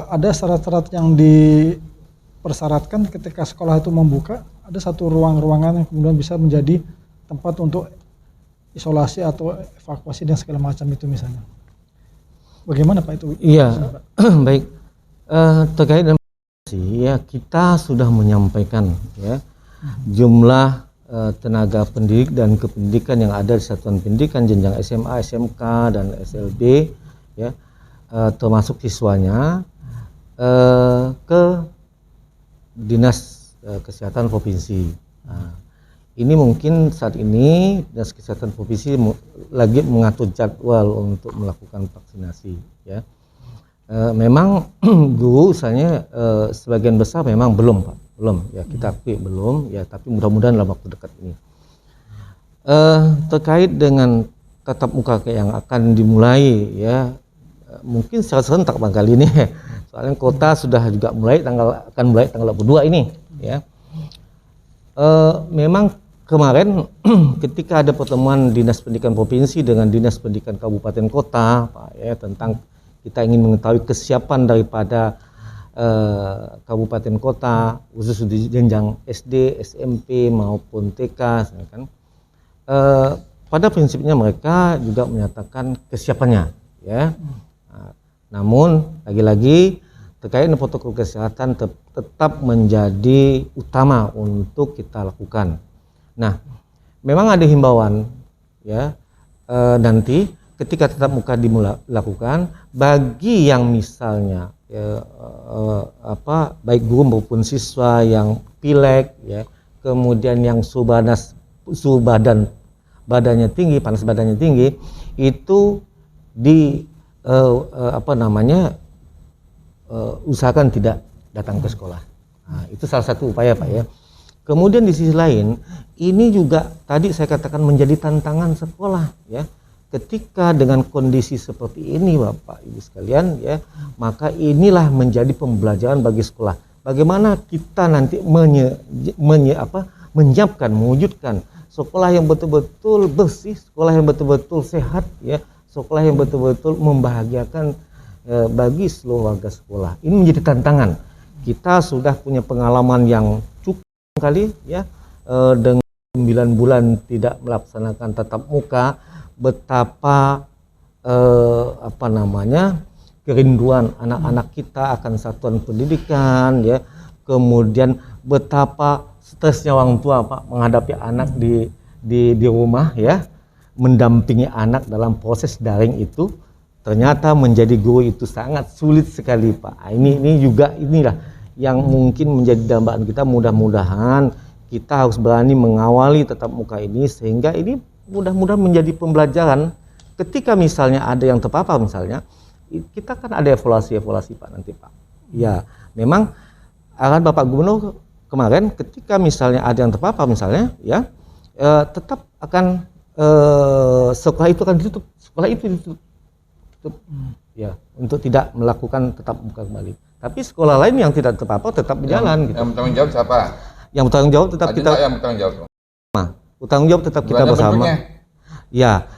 ada syarat-syarat yang dipersyaratkan ketika sekolah itu membuka, ada satu ruangan yang kemudian bisa menjadi tempat untuk isolasi atau evakuasi dan segala macam itu misalnya. Bagaimana Pak itu? Iya, baik. Terkait dengan ya kita sudah menyampaikan ya jumlah tenaga pendidik dan kependidikan yang ada di satuan pendidikan jenjang SMA, SMK dan SLB ya termasuk siswanya ke Dinas Kesehatan Provinsi. Nah, ini mungkin saat ini Dinas Kesehatan Provinsi lagi mengatur jadwal untuk melakukan vaksinasi ya. Memang guru misalnya sebagian besar memang belum Pak. Belum ya, kita akui belum ya, tapi mudah-mudahan dalam waktu dekat ini. Terkait dengan tatap muka yang akan dimulai ya, mungkin secara serentak kali ini soalnya kota sudah juga akan mulai tanggal 22 ini ya. Memang kemarin ketika ada pertemuan Dinas Pendidikan Provinsi dengan Dinas Pendidikan Kabupaten Kota Pak ya, tentang kita ingin mengetahui kesiapan daripada kabupaten kota khusus di jenjang SD, SMP maupun TK kan. Pada prinsipnya mereka juga menyatakan kesiapannya ya. Namun lagi-lagi terkait dengan protokol kesehatan tetap menjadi utama untuk kita lakukan. Nah, memang ada himbauan ya nanti ketika tatap muka dilakukan bagi yang misalnya baik guru maupun siswa yang pilek ya, kemudian yang badannya tinggi, panas badannya tinggi, itu usahakan tidak datang ke sekolah. Nah, itu salah satu upaya Pak ya. Kemudian di sisi lain, ini juga tadi saya katakan menjadi tantangan sekolah ya. Ketika dengan kondisi seperti ini Bapak Ibu sekalian ya, maka inilah menjadi pembelajaran bagi sekolah. Bagaimana kita nanti menyiapkan, mewujudkan sekolah yang betul-betul bersih, sekolah yang betul-betul sehat, ya, sekolah yang betul-betul membahagiakan bagi seluruh warga sekolah. Ini menjadi tantangan. Kita sudah punya pengalaman yang cukup kali, ya, dengan 9 bulan tidak melaksanakan tatap muka, betapa kerinduan anak-anak kita akan satuan pendidikan, ya, kemudian betapa stresnya orang tua, Pak, menghadapi anak di rumah, ya, mendampingi anak dalam proses daring itu. Ternyata menjadi guru itu sangat sulit sekali, Pak. Inilah yang mungkin menjadi dambaan kita. Mudah-mudahan kita harus berani mengawali tatap muka ini, sehingga ini mudah-mudahan menjadi pembelajaran. Ketika misalnya ada yang terpapar misalnya, kita kan ada evaluasi Pak nanti, Pak. Ya, memang arahan Bapak Gubernur kemarin, ketika misalnya ada yang terpapar misalnya, ya, tetap akan sekolah itu akan ditutup, ya, untuk tidak melakukan tatap muka kembali. Tapi sekolah lain yang tidak terpapar tetap berjalan. Yang bertanggung jawab siapa? Yang bertanggung jawab tetap kita. Yang bertanggung jawab. Bertanggung jawab tetap kita bersama. Ya,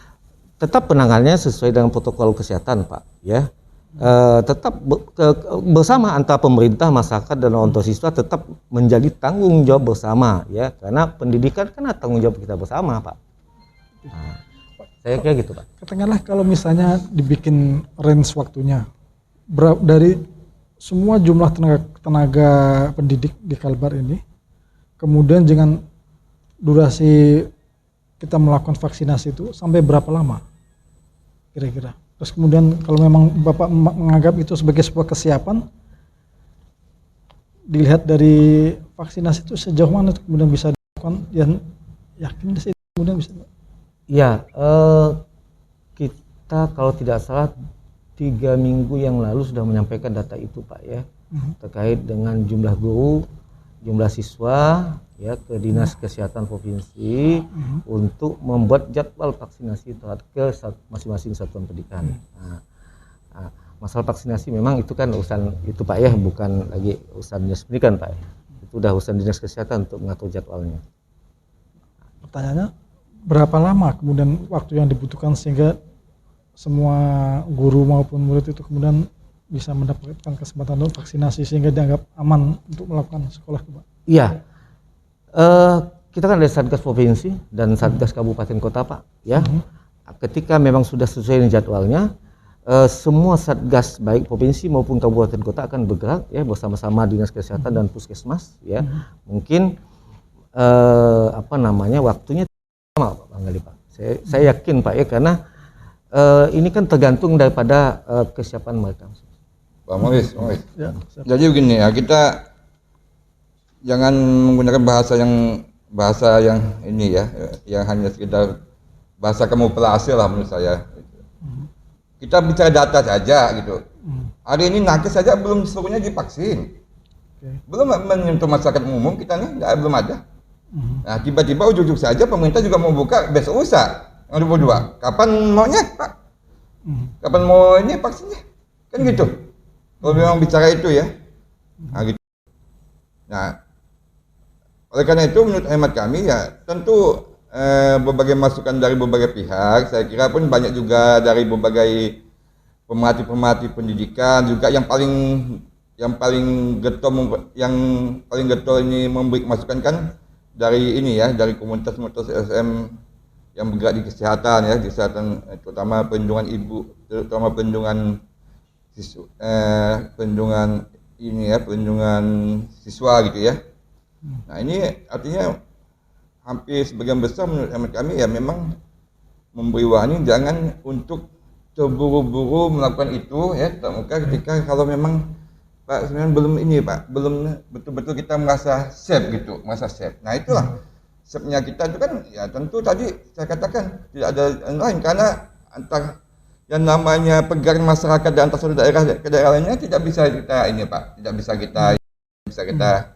tetap penanganannya sesuai dengan protokol kesehatan, Pak. Ya, tetap bersama antara pemerintah, masyarakat dan orang tua siswa tetap menjadi tanggung jawab bersama, ya, karena pendidikan kan tanggung jawab kita bersama, Pak. Nah, saya kira gitu, Pak. Katakanlah kalau misalnya dibikin range waktunya dari semua jumlah tenaga pendidik di Kalbar ini, kemudian dengan durasi kita melakukan vaksinasi itu sampai berapa lama kira-kira? Terus kemudian kalau memang Bapak menganggap itu sebagai sebuah kesiapan, dilihat dari vaksinasi itu sejauh mana itu kemudian bisa dilakukan, yang yakin sih kemudian bisa. Ya, kita kalau tidak salah 3 minggu yang lalu sudah menyampaikan data itu, Pak, ya, terkait dengan jumlah guru, jumlah siswa, ya, ke Dinas Kesehatan Provinsi untuk membuat jadwal vaksinasi terhadap ke masing-masing satuan pendidikan. Nah, masalah vaksinasi memang itu kan urusan itu, Pak, ya, bukan lagi urusan Dinas Pendidikan, Pak. Itu udah urusan Dinas Kesehatan untuk mengatur jadwalnya. Pertanyaannya, berapa lama kemudian waktu yang dibutuhkan sehingga semua guru maupun murid itu kemudian bisa mendapatkan kesempatan untuk vaksinasi sehingga dianggap aman untuk melakukan sekolah, Pak? Iya, kita kan ada Satgas Provinsi dan Satgas Kabupaten Kota, Pak, ya. Ketika memang sudah sesuai dengan jadwalnya, semua Satgas baik Provinsi maupun Kabupaten Kota akan bergerak, ya, bersama-sama Dinas Kesehatan dan Puskesmas, ya. Mungkin waktunya sama, Pak Bang Ali, Pak. Saya yakin, Pak, ya, karena ini kan tergantung daripada kesiapan mereka. Pak Maurice. Ya, Jadi begini ya, kita jangan menggunakan bahasa yang ini ya, yang hanya sekedar bahasa kamuflase lah menurut saya. Kita bicara data saja gitu. Hari ini nakes saja belum seluruhnya divaksin. Belum menyentuh masyarakat umum kita nih, belum ada. Nah, tiba-tiba ujuk-ujuk saja pemerintah juga mau buka besok lusa yang 22. Kapan maunya, Pak? Kapan mau ini vaksinnya? Kan gitu. Kalau memang bicara itu ya. Nah, gitu. Nah, oleh karena itu menurut hemat kami ya tentu berbagai masukan dari berbagai pihak, saya kira pun banyak juga dari berbagai pemerhati pendidikan juga yang paling getol ini memberi masukan kan dari ini ya, dari komunitas LSM yang bergerak di kesehatan ya, kesehatan terutama perlindungan ibu, terutama perlindungan siswa gitu ya. Nah, ini artinya hampir sebagian besar menurut hemat kami ya memang memberi warning jangan untuk terburu-buru melakukan itu ya, ketika kalau memang Pak sebenarnya belum betul-betul kita merasa safe gitu, Nah, itulah safe-nya kita itu kan ya tentu tadi saya katakan tidak ada yang lain karena antara yang namanya pegangan masyarakat dan antar satu daerah ke daerah lainnya tidak bisa kita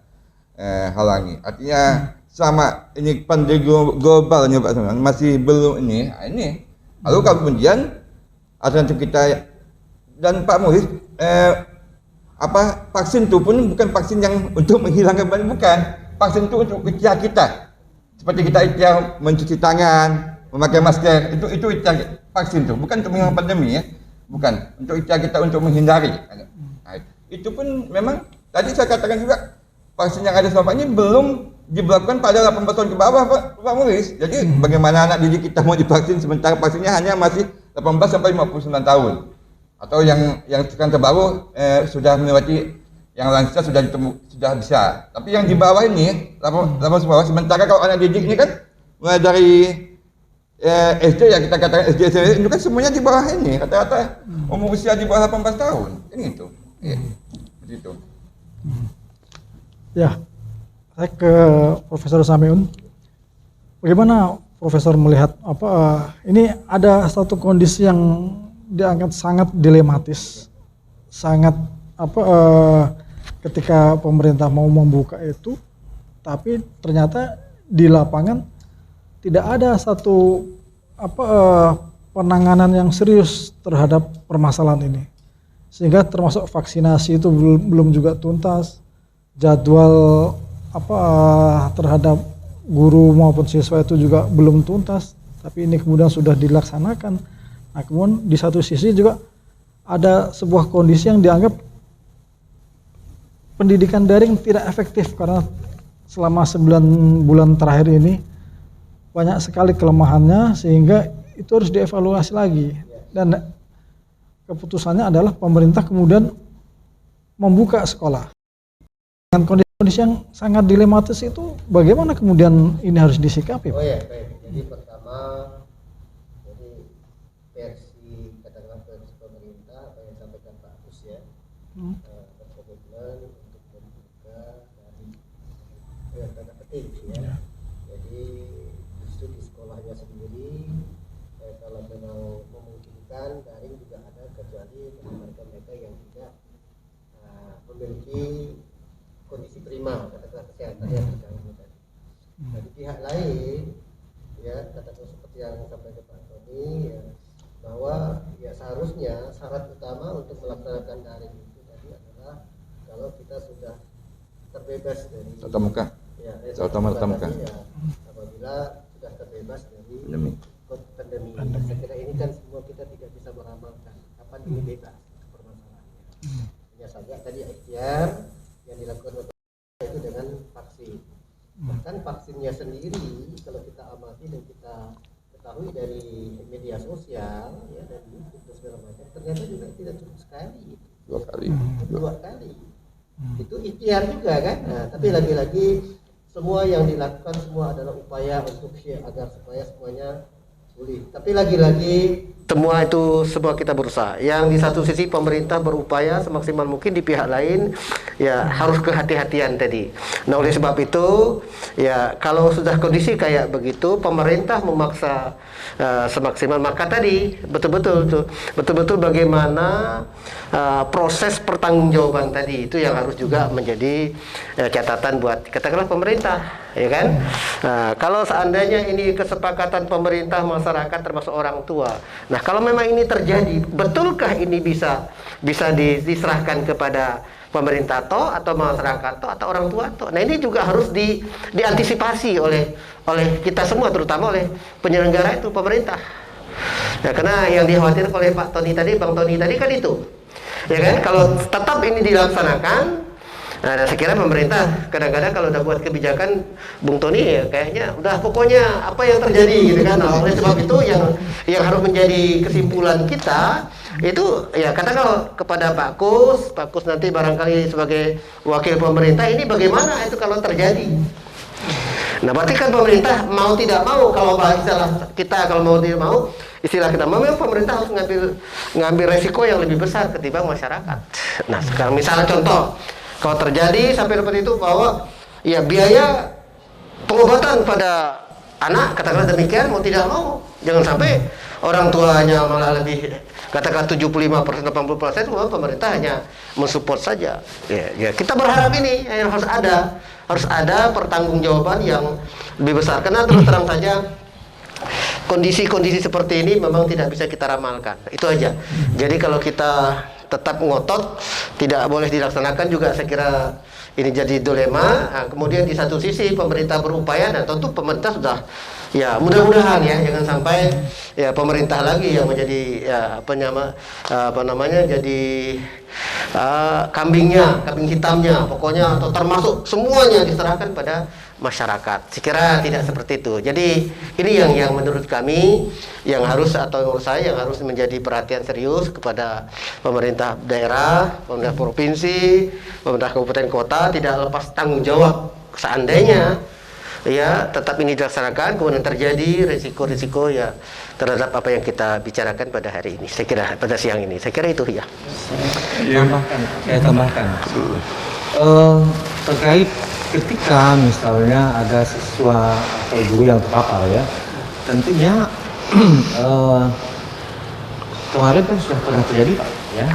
halangi. Artinya sama ini pandemi globalnya Pak Semen masih belum ini. Lalu kemudian alternatif kita dan Pak Maurice vaksin itu pun bukan vaksin yang untuk menghilangkan bukan. Vaksin itu untuk usia kita. seperti kita ikhtiar mencuci tangan, memakai masker, itu ikhtiar vaksin tuh, bukan untuk menghindari pandemi ya, bukan untuk ikhtiar kita untuk menghindari. Nah, itu pun memang tadi saya katakan juga vaksin yang ada selama ini belum diberlakukan pada 18 tahun ke bawah Pak Mulis. Jadi bagaimana anak didik kita mau divaksin sementara vaksinnya hanya masih 18 sampai 59 tahun. Atau yang sekarang terbaru sudah melewati yang lansia sudah bisa. Tapi yang di bawah ini 18 bawah, sementara kalau anak didik ini kan mulai dari SD ya, kita katakan SD itu kan semuanya di bawah ini, rata-rata umur usia di bawah 18 tahun. Ini itu. Begitu. Ya, saya ke Profesor Samiun. Bagaimana Profesor melihat ini ada satu kondisi yang dianggap sangat dilematis, sangat ketika pemerintah mau membuka itu, tapi ternyata di lapangan tidak ada satu penanganan yang serius terhadap permasalahan ini, sehingga termasuk vaksinasi itu belum juga tuntas, jadwal terhadap guru maupun siswa itu juga belum tuntas, tapi ini kemudian sudah dilaksanakan. Nah, kemudian di satu sisi juga ada sebuah kondisi yang dianggap pendidikan daring tidak efektif karena selama 9 bulan terakhir ini banyak sekali kelemahannya, sehingga itu harus dievaluasi lagi. Dan keputusannya adalah pemerintah kemudian membuka sekolah. Dengan kondisi yang sangat dilematis itu, bagaimana kemudian ini harus disikapi? Oh ya, baik. Jadi pertama, jadi katakanlah versi pemerintah apa yang disampaikan Pak Agus ya, berkomitmen untuk membuka dari tanda petik ya. Jadi justru di sekolahnya sendiri, kalau memang memungkinkan daring juga ada, kecuali mereka yang tidak memiliki kondisi prima, katakanlah kesehatan yang terganggu tadi. Nah, di pihak lain, ya katakanlah seperti yang disampaikan Pak Tony, ya, bahwa ya seharusnya syarat utama untuk melaksanakan daring itu tadi adalah kalau kita sudah terbebas dari tatap muka. Ya, tatap muka. Ya, apabila sudah terbebas dari pandemi. Saya kira ini kan semua kita tidak bisa meramalkan kapan ini bebas permasalahannya. Hanya saja tadi ikhtiar yang dilakukan itu dengan vaksin. Bahkan vaksinnya sendiri kalau kita amati dan kita ketahui dari media sosial ya, dan YouTube dan segala macam, ternyata juga tidak cukup sekali. Dua kali. Itu ikhtiar juga kan. Nah, tapi lagi-lagi semua yang dilakukan semua adalah upaya untuk agar supaya semuanya pulih. Tapi lagi-lagi semua itu semua kita berusaha. Yang di satu sisi pemerintah berupaya semaksimal mungkin, di pihak lain ya harus kehati-hatian tadi. Nah, oleh sebab itu ya kalau sudah kondisi kayak begitu pemerintah memaksa semaksimal, maka tadi betul-betul bagaimana proses pertanggungjawaban tadi itu yang harus juga menjadi catatan buat katakanlah pemerintah, ya kan? Nah, kalau seandainya ini kesepakatan pemerintah, masyarakat termasuk orang tua. Nah, kalau memang ini terjadi, betulkah ini bisa diserahkan kepada pemerintah atau masyarakat atau orang tua toh? Nah, ini juga harus diantisipasi oleh kita semua, terutama oleh penyelenggara itu pemerintah. Nah, karena yang dikhawatirkan oleh Pak Tony tadi, Bang Tony tadi kan itu, ya kan? Kalau tetap ini dilaksanakan, nah, saya kira pemerintah kadang-kadang kalau udah buat kebijakan, Bung Tony ya kayaknya udah pokoknya apa yang terjadi gitu kan. Nah, oleh sebab itu yang harus menjadi kesimpulan kita itu ya katakan kepada Pak Kus nanti barangkali sebagai wakil pemerintah, ini bagaimana itu kalau terjadi. Nah, berarti kan pemerintah mau tidak mau, kalau istilah kita kalau mau tidak mau, istilah kita memang pemerintah harus ngambil resiko yang lebih besar ketimbang masyarakat. Nah, sekarang misalnya contoh, kalau terjadi sampai seperti itu bahwa ya biaya pengobatan pada anak katakanlah demikian, mau tidak mau jangan sampai orang tuanya malah lebih katakan 75%, 80%, pemerintah hanya mensupport saja. Ya, kita berharap ini harus ada pertanggungjawaban yang lebih besar. Karena terus terang saja kondisi-kondisi seperti ini memang tidak bisa kita ramalkan. Itu aja. Jadi kalau kita tetap ngotot tidak boleh dilaksanakan juga saya kira ini jadi dilema. Nah, kemudian di satu sisi pemerintah berupaya dan tentu pemerintah sudah ya mudah-mudahan ya jangan sampai ya pemerintah lagi yang menjadi ya apa namanya jadi kambing hitamnya pokoknya atau termasuk semuanya diserahkan pada masyarakat. Sekira tidak seperti itu. Jadi ini yang menurut kami yang harus atau menurut saya yang harus menjadi perhatian serius kepada pemerintah daerah, pemerintah provinsi, pemerintah kabupaten kota, tidak lepas tanggung jawab seandainya ya tetap ini dilaksanakan kemudian terjadi risiko-risiko ya terhadap apa yang kita bicarakan pada hari ini. Saya kira pada siang ini. Saya kira itu ya. Saya tambahkan. Terkait ketika misalnya ada siswa atau guru yang terpapar ya, tentunya kemarin kan sudah pernah terjadi Pak ya,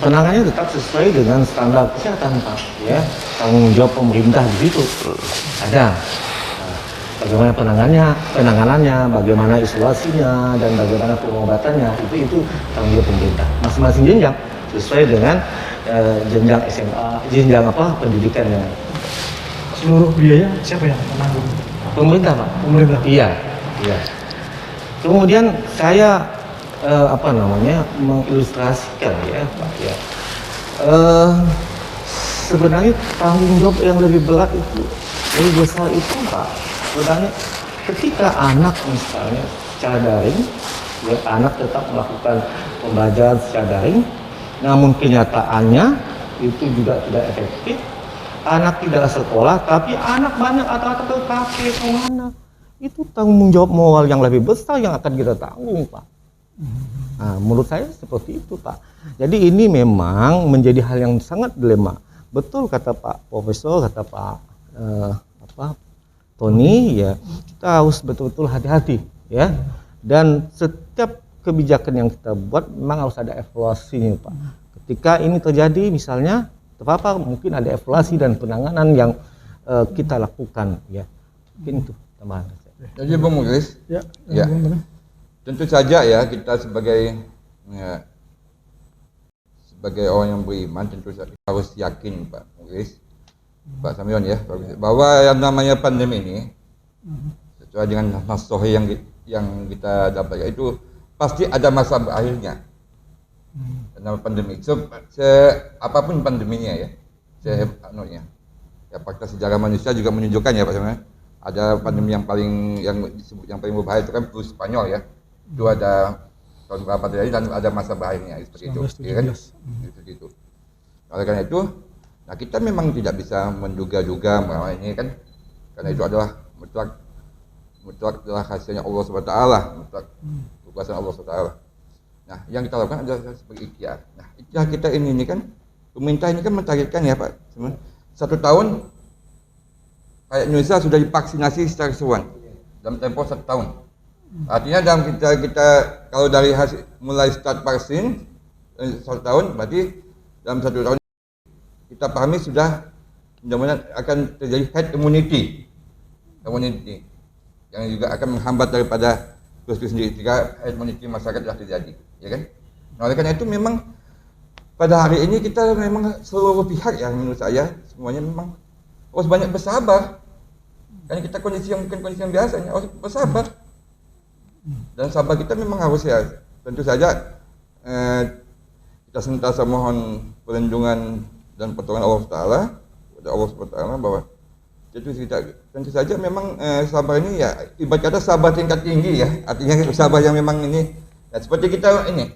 penanganannya tetap sesuai dengan standar kesehatan Pak ya, tanggung jawab pemerintah di situ ada. Bagaimana penanganannya, bagaimana isolasinya, dan bagaimana pengobatannya itu tanggung jawab pemerintah. Masing-masing jenjang sesuai dengan jenjang SMA, jenjang pendidikannya. Seluruh biaya siapa yang menanggung? Pemerintah Pak. Pemerintah. Iya. Kemudian saya mengilustrasikan ya Pak ya. Sebenarnya tanggung jawab yang lebih berat itu, lebih besar itu Pak. Sebenarnya ketika anak misalnya secara daring, ya, anak tetap melakukan pembelajaran secara daring, namun kenyataannya itu juga tidak efektif. Anak tidak sekolah, tapi anak banyak atau ke kafe kemana. Itu tanggung jawab moral yang lebih besar yang akan kita tanggung Pak. Nah, menurut saya seperti itu Pak. Jadi ini memang menjadi hal yang sangat dilema. Betul kata Pak Profesor, kata Pak Tony ya, kita harus betul-betul hati-hati ya. Dan setiap kebijakan yang kita buat memang harus ada evaluasinya Pak. Ketika ini terjadi misalnya terpapar, mungkin ada evaluasi dan penanganan yang kita lakukan ya. Mungkin itu tambahan. Jadi Bung Mulis, Ya. tentu saja ya kita sebagai orang yang beriman tentu saja harus yakin Pak Mulis, Pak Samion ya, bahwa yang namanya pandemi ini sesuai dengan nasoh yang kita dapat itu pasti ada masa berakhirnya. Karena pandemi, apapun pandeminya ya, fakta sejarah manusia juga menunjukkan ya Pak Samion, ada pandemi yang paling berbahaya itu kan flu Spanyol ya, itu ada tahun berapa terjadi dan ada masa berakhirnya seperti itu, ya kan? Seperti itu. Oleh karena itu, nah kita memang tidak bisa menduga-duga bahwa ini kan, karena itu adalah mutlak adalah hasilnya Allah SWT, mutlak kekuasaan Allah SWT. Nah, yang kita lakukan adalah sebagai ikhtiar. Nah, ikhtiar kita ini kan, pemerintah ini kan mentargetkan ya Pak, 1 tahun rakyat Indonesia sudah divaksinasi secara keseluruhan dalam tempo 1 tahun. Artinya dalam kita kalau dari hasil mulai start vaksin 1 tahun, berarti dalam 1 tahun kita pahami sudah mudah-mudahan akan terjadi herd immunity yang juga akan menghambat daripada virus itu sendiri jika herd immunity masyarakat sudah terjadi, ya kan? Nah, oleh karena itu memang pada hari ini kita memang seluruh pihak ya menurut saya semuanya memang harus banyak bersabar. Karena kita kondisi yang bukan kondisi yang biasanya, harus bersabar. Dan sabar kita memang harus ya, tentu saja kita senantiasa mohon perlindungan dan pertolongan Allah Taala kepada Allah SWT bahwa tentu saja memang sabar ini ya ibarat kata sabar tingkat tinggi ya, artinya sabar yang memang ini ya, seperti kita ini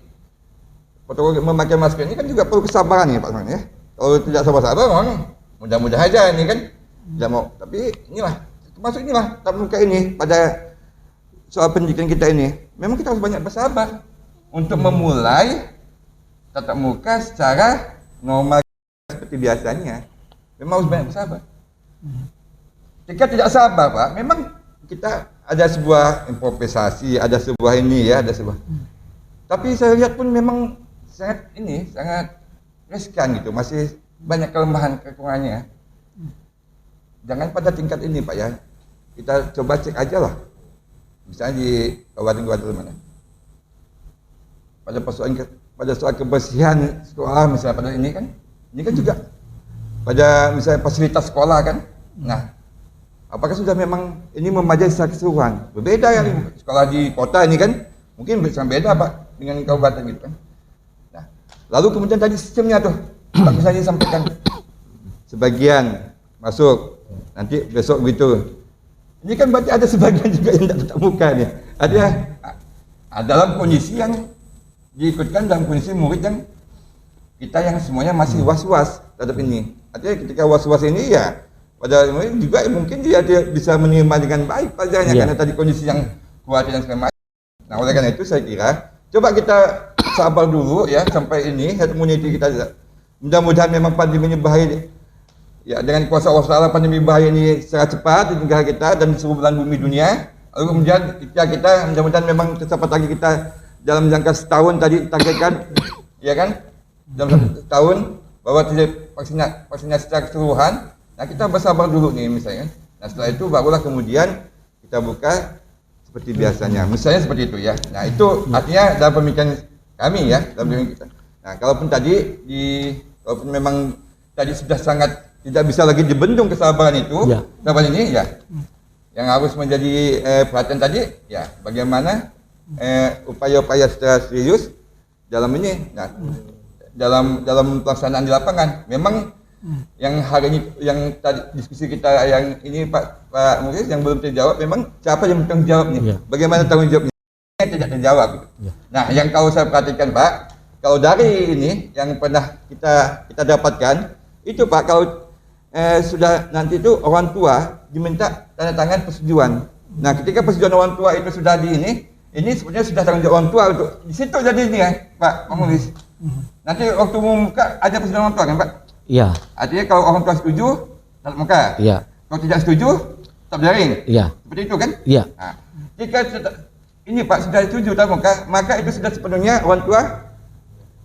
memakai masker ini kan juga perlu kesabaran ya Pak Samion ya. Kalau tidak sabar-sabar memang mudah-mudahan aja ini kan tidak mau, tapi inilah termasuk inilah tatap muka ini pada soal pendidikan kita ini memang kita harus banyak bersabar untuk memulai tatap muka secara normal seperti biasanya. Memang harus banyak bersabar. Jika tidak sabar Pak, memang kita ada sebuah improvisasi, ada sebuah ini ya, ada sebuah. Tapi saya lihat pun memang sangat riskan gitu, masih banyak kelemahan kekurangannya. Jangan pada tingkat ini Pak ya, kita coba cek aja lah. Misalnya di kabupaten mana. pada soal kebersihan sekolah misalnya pada ini kan juga pada misalnya fasilitas sekolah kan. Nah, apakah sudah memang ini memadai secara keseluruhan? Berbeda yang sekolah di kota ini kan mungkin sangat beda Pak dengan kabupaten gitu kan. Nah, lalu kemudian tadi sistemnya tuh Pak misalnya sampaikan sebagian masuk nanti besok gitu. Ini kan berarti ada sebagian juga yang tidak tetap muka nih. Ada dalam kondisi yang diikutkan dalam kondisi murid yang kita yang semuanya masih was-was terhadap ini. Artinya ketika was-was ini ya pada murid juga mungkin dia bisa menerima dengan baik pelajarannya karena tadi kondisi yang khawatir dan segala macam. Nah oleh karena itu saya kira coba kita sabar dulu ya sampai ini herd immunity kita. Mudah-mudahan memang pandemi ini bahaya ya dengan kuasa Allah pandemi bahaya ini secara cepat di negara kita dan di seluruh belahan bumi dunia. Lalu kemudian kita mudah-mudahan memang cepat lagi kita dalam jangka setahun tadi targetkan ya kan dalam setahun bahwa tidak vaksinasi secara keseluruhan. Nah kita bersabar dulu nih misalnya. Nah setelah itu barulah kemudian kita buka seperti biasanya. Misalnya seperti itu ya. Nah itu artinya dalam pemikiran kami ya dalam pemikiran kita. Nah kalaupun memang tadi sudah sangat tidak bisa lagi dibendung kesabaran itu, kesabaran ini ya yang harus menjadi perhatian tadi ya bagaimana upaya-upaya secara serius dalam ini, nah, dalam pelaksanaan di lapangan. Memang yang hari ini, yang tadi diskusi kita yang ini Pak Muris yang belum terjawab, memang siapa yang bertanggung jawab nih? Bagaimana tanggung jawabnya? Tidak terjawab. Gitu. Nah, yang kalau saya perhatikan Pak, kalau dari ini yang pernah kita dapatkan itu Pak, kalau sudah nanti itu orang tua diminta tanda tangan persetujuan. Nah, ketika persetujuan orang tua itu sudah ini sebenarnya sudah tanggung jawab orang tua untuk di situ jadi ini ya, Pak Mulis. Nanti waktu membuka ada persetujuan orang tua kan, Pak? Iya. Artinya kalau orang tua setuju, tatap muka. Iya. Kalau tidak setuju, tetap daring. Iya. Seperti itu kan? Iya. Nah, jika ini Pak sudah setuju tatap muka, maka itu sudah sepenuhnya orang tua.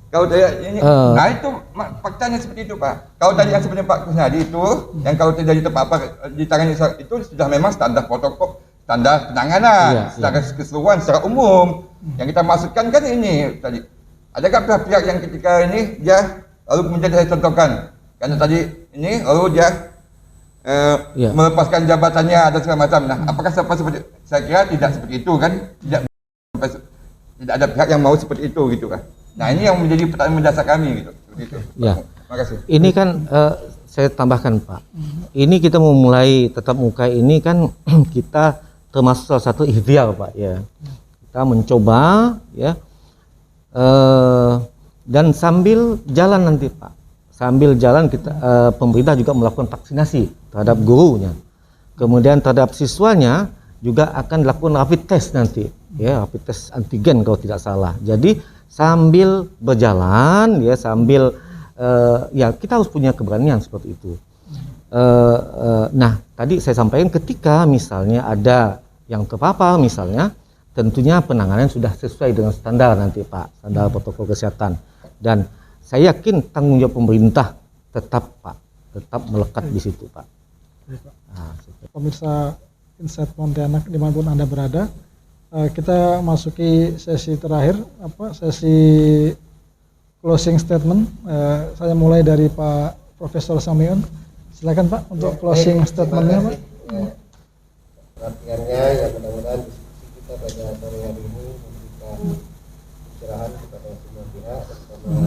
Kalau saya ini, nah itu faktanya seperti itu Pak. Kalau tadi yang sebenarnya Pak Kusnadi itu, yang kalau terjadi terpapar di tangan itu sudah memang standar protokol, standar penanganan, secara keseluruhan, secara umum. Yang kita maksudkan kan ini tadi. Adakah pihak-pihak yang ketika ini dia lalu kemudian saya contohkan, karena tadi ini lalu dia melepaskan jabatannya dan segala macam. Nah, apakah seperti? Saya kira tidak seperti itu kan? Tidak ada pihak yang mau seperti itu gitu kan? Nah ini yang menjadi pertanyaan mendasar kami gitu. Itu. Ya. Terima kasih. Ini kan saya tambahkan Pak. Ini kita memulai tetap muka ini kan kita termasuk salah satu ikhtiar Pak ya. Kita mencoba ya dan sambil jalan nanti Pak. Sambil jalan kita pemerintah juga melakukan vaksinasi terhadap gurunya. Kemudian terhadap siswanya juga akan dilakukan rapid test nanti ya, rapid test antigen kalau tidak salah. Jadi sambil berjalan ya sambil ya kita harus punya keberanian seperti itu. Nah tadi saya sampaikan ketika misalnya ada yang terpapar misalnya, tentunya penanganan sudah sesuai dengan standar nanti Pak, standar protokol kesehatan. Dan saya yakin tanggung jawab pemerintah tetap Pak, tetap melekat di situ Pak. Nah, pemirsa Insight Pontianak dimanapun Anda berada, kita masuki sesi terakhir, sesi closing statement. Saya mulai dari Pak Profesor Samiun. Silakan Pak untuk closing statementnya Pak. Perhatiannya ya mudah-mudahan diskusi kita pada sore hari ini memberikan pencerahan kepada semua pihak, terutama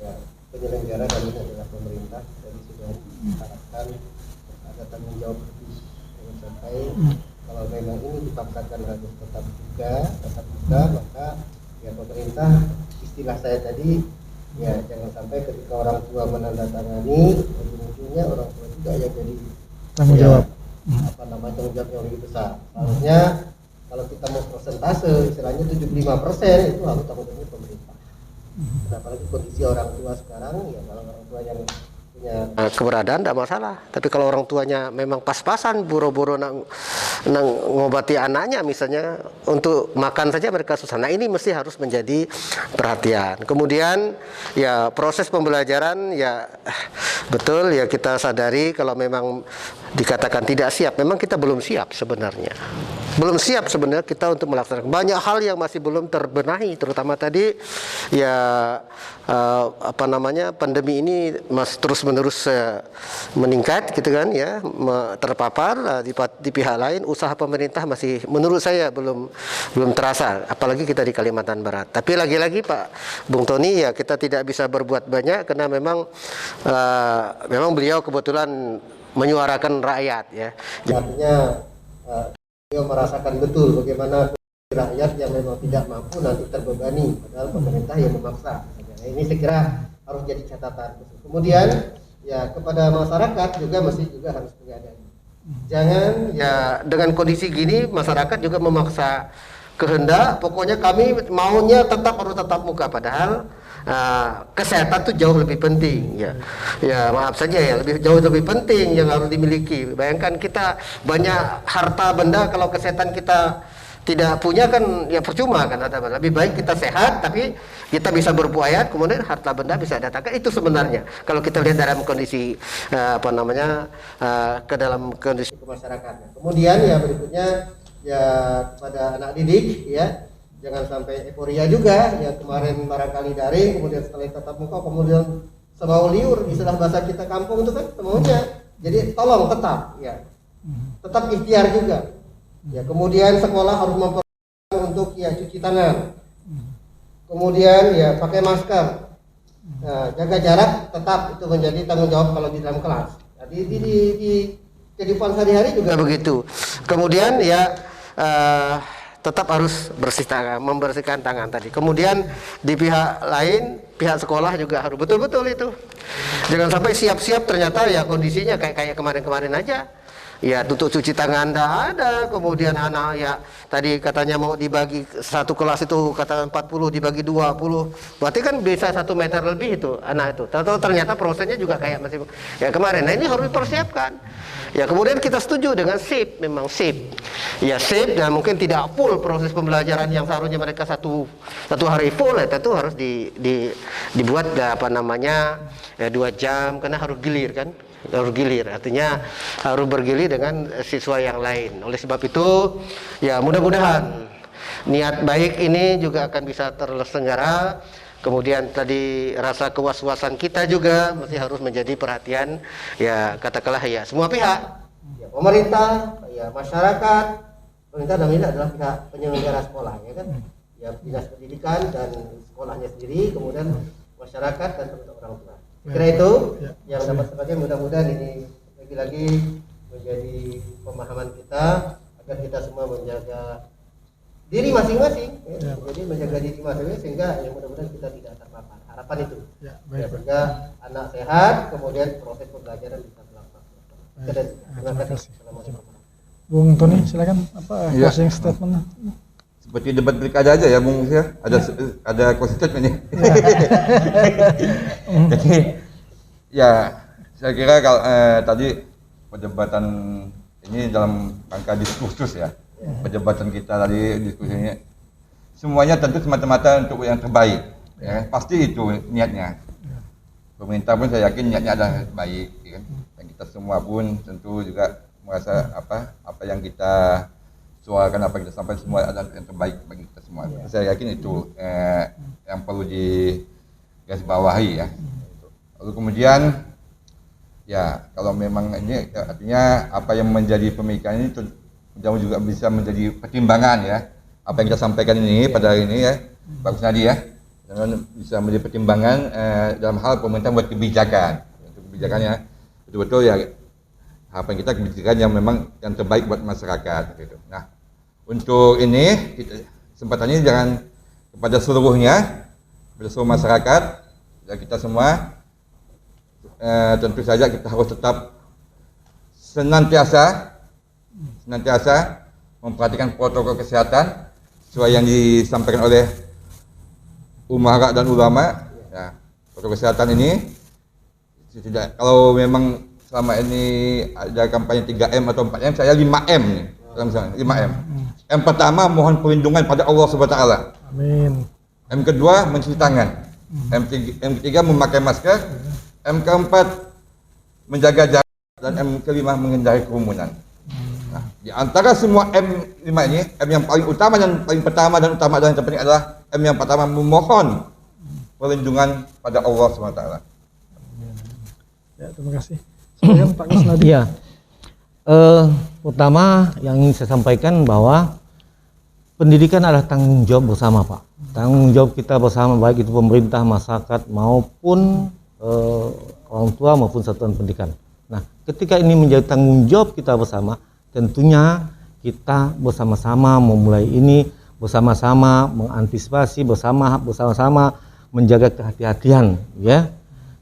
ya penyelenggara dan ini adalah pemerintah. Jadi sudah diharapkan ada tanggung jawab lebih sampai kalau memang ini dipaksakan harus tetap buka, maka ya pemerintah, istilah saya tadi ya jangan sampai ketika orang tua menandatangani ujung-ujungnya orang tua juga yang jadi tanggung jawab tanggung jawab yang lebih besar. Harusnya kalau kita mau persentase istilahnya 75% itu harus tanggung jawabnya pemerintah. Apalagi kondisi orang tua sekarang ya kalau orang tua yang punya keberadaan tidak masalah, tapi kalau orang tuanya memang pas-pasan boro-boro ngobati anaknya misalnya untuk makan saja mereka susah. Nah ini mesti harus menjadi perhatian. Kemudian ya proses pembelajaran ya betul ya kita sadari kalau memang dikatakan tidak siap, memang kita belum siap sebenarnya. belum siap sebenarnya kita untuk melaksanakan banyak hal yang masih belum terbenahi, terutama tadi ya pandemi ini masih terus menerus meningkat gitu kan ya, terpapar di pihak lain. Usaha pemerintah masih menurut saya belum terasa, apalagi kita di Kalimantan Barat. Tapi lagi-lagi Pak Bung Tony, ya kita tidak bisa berbuat banyak karena memang beliau kebetulan menyuarakan rakyat ya. Artinya beliau merasakan betul bagaimana rakyat yang memang tidak mampu nanti terbebani, padahal pemerintah yang memaksa. Nah, ini saya kira harus jadi catatan. Kemudian ya kepada masyarakat juga harus diadani. Jangan ya dengan kondisi gini masyarakat juga memaksa kehendak, pokoknya kami maunya harus tetap muka, padahal kesehatan itu jauh lebih penting ya maaf saja ya, jauh lebih penting yang harus dimiliki. Bayangkan kita banyak harta benda, kalau kesehatan kita tidak punya kan ya percuma kan. Lebih baik kita sehat tapi kita bisa berbuaya, kemudian harta benda bisa datangkan. Itu sebenarnya kalau kita lihat dalam kondisi ke dalam kondisi masyarakat. Kemudian ya berikutnya ya kepada anak didik ya, jangan sampai euforia juga ya, kemarin barangkali daring, kemudian setelah tatap muka, kemudian semau liur, istilah bahasa kita kampung itu kan semaunya. Jadi tolong tetap ikhtiar juga ya. Kemudian sekolah harus memperhatikan untuk ya cuci tangan, kemudian ya pakai masker, jaga jarak tetap, itu menjadi tanggung jawab kalau di dalam kelas. Jadi di kehidupan sehari-hari juga begitu. Kemudian ya tetap harus membersihkan tangan tadi. Kemudian di pihak lain, pihak sekolah juga harus betul-betul itu. Jangan sampai siap-siap ternyata ya kondisinya kayak kemarin-kemarin aja. Ya untuk cuci tangan tidak ada, kemudian anak ya tadi katanya mau dibagi satu kelas itu kata 40 dibagi 20, berarti kan bisa 1 meter lebih itu anak itu. Ternyata prosesnya juga kayak masih ya kemarin. Nah ini harus dipersiapkan. Ya kemudian kita setuju dengan shift, memang shift. Ya shift dan mungkin tidak full proses pembelajaran yang seharusnya mereka satu hari full, itu harus dibuat 2 jam karena harus gilir kan. Harus gilir, artinya harus bergilir dengan siswa yang lain. Oleh sebab itu ya mudah-mudahan niat baik ini juga akan bisa terselenggara. Kemudian tadi rasa kewas-wasan kita juga masih harus menjadi perhatian ya, katakanlah ya semua pihak ya, pemerintah ya, masyarakat. Pemerintah dalam ini adalah pihak penyelenggara sekolah ya kan ya, dinas pendidikan dan sekolahnya sendiri, kemudian masyarakat dan orang tua. Kira itu yang dapat sebagai, mudah-mudahan ini lagi-lagi menjadi pemahaman kita agar kita semua menjaga diri masing-masing ya. Jadi menjaga diri masing-masing sehingga yang mudah-mudahan kita tidak terpapar. Harapan itu ya, sehingga anak sehat, kemudian proses pembelajaran bisa terlaksana. Terima kasih. Bung Tony silakan closing statement. Seperti debat pilkada aja ya Bung ya, ada closing statement ini. Jadi ya saya kira kalau tadi perdebatan ini dalam rangka diskursus ya, perdebatan kita tadi diskusinya semuanya tentu semata-mata untuk yang terbaik ya, pasti itu niatnya. Pemerintah pun saya yakin niatnya adalah baik ya, dan kita semua pun tentu juga merasa apa yang kita suarakan, apa yang kita sampaikan semua adalah yang terbaik bagi kita semua. Saya yakin itu yang perlu digarisbawahi ya. Lalu kemudian ya kalau memang ini artinya apa yang menjadi pemikiran ini jauh juga bisa menjadi pertimbangan ya. Apa yang kita sampaikan ini pada hari ini ya, Pak Kusnadi ya, dan bisa menjadi pertimbangan dalam hal pemerintah buat kebijakan. Untuk kebijakannya betul-betul ya apa yang kita kebijakan yang memang yang terbaik buat masyarakat gitu. Nah, untuk ini kesempatan ini jangan kepada seluruhnya, kepada seluruh masyarakat dan kita semua tentu saja kita harus tetap senantiasa memperhatikan protokol kesehatan sesuai yang disampaikan oleh umara dan ulama. Ya, protokol kesehatan ini tidak, kalau memang selama ini ada kampanye 3M atau 4M, saya 5M nih. 5M. M pertama mohon perlindungan pada Allah Subhanahu wa taala. Amin. M kedua mencuci tangan. M ketiga memakai masker. M keempat menjaga jarak dan M kelima menghindari kerumunan. Nah, di antara semua M5 ini, M yang paling utama dan paling pertama dan yang terpenting adalah M yang pertama, memohon perlindungan pada Allah SWT. Ya, terima kasih. Silakan Pak Kusnadi. Iya. Pertama yang ingin saya sampaikan bahwa pendidikan adalah tanggung jawab bersama, Pak. Tanggung jawab kita bersama, baik itu pemerintah, masyarakat maupun orang tua maupun satuan pendidikan. Nah, ketika ini menjadi tanggung jawab kita bersama, tentunya kita bersama-sama memulai ini, bersama-sama mengantisipasi, bersama-sama menjaga kehati-hatian, ya.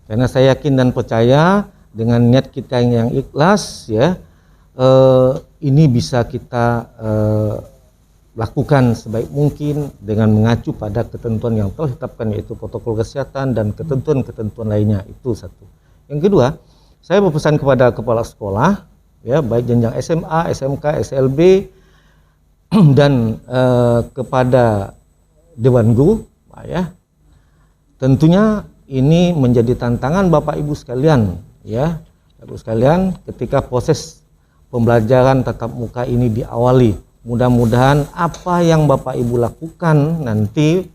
Karena saya yakin dan percaya dengan niat kita yang ikhlas, ya, ini bisa kita lakukan sebaik mungkin dengan mengacu pada ketentuan yang telah ditetapkan, yaitu protokol kesehatan dan ketentuan-ketentuan lainnya. Itu satu. Yang kedua, saya berpesan kepada kepala sekolah, ya, baik jenjang SMA, SMK, SLB, dan kepada Dewan Guru, Pak, ya. Tentunya ini menjadi tantangan Bapak Ibu sekalian, ya, Bapak Ibu sekalian, ketika proses pembelajaran tatap muka ini diawali. Mudah-mudahan apa yang Bapak Ibu lakukan nanti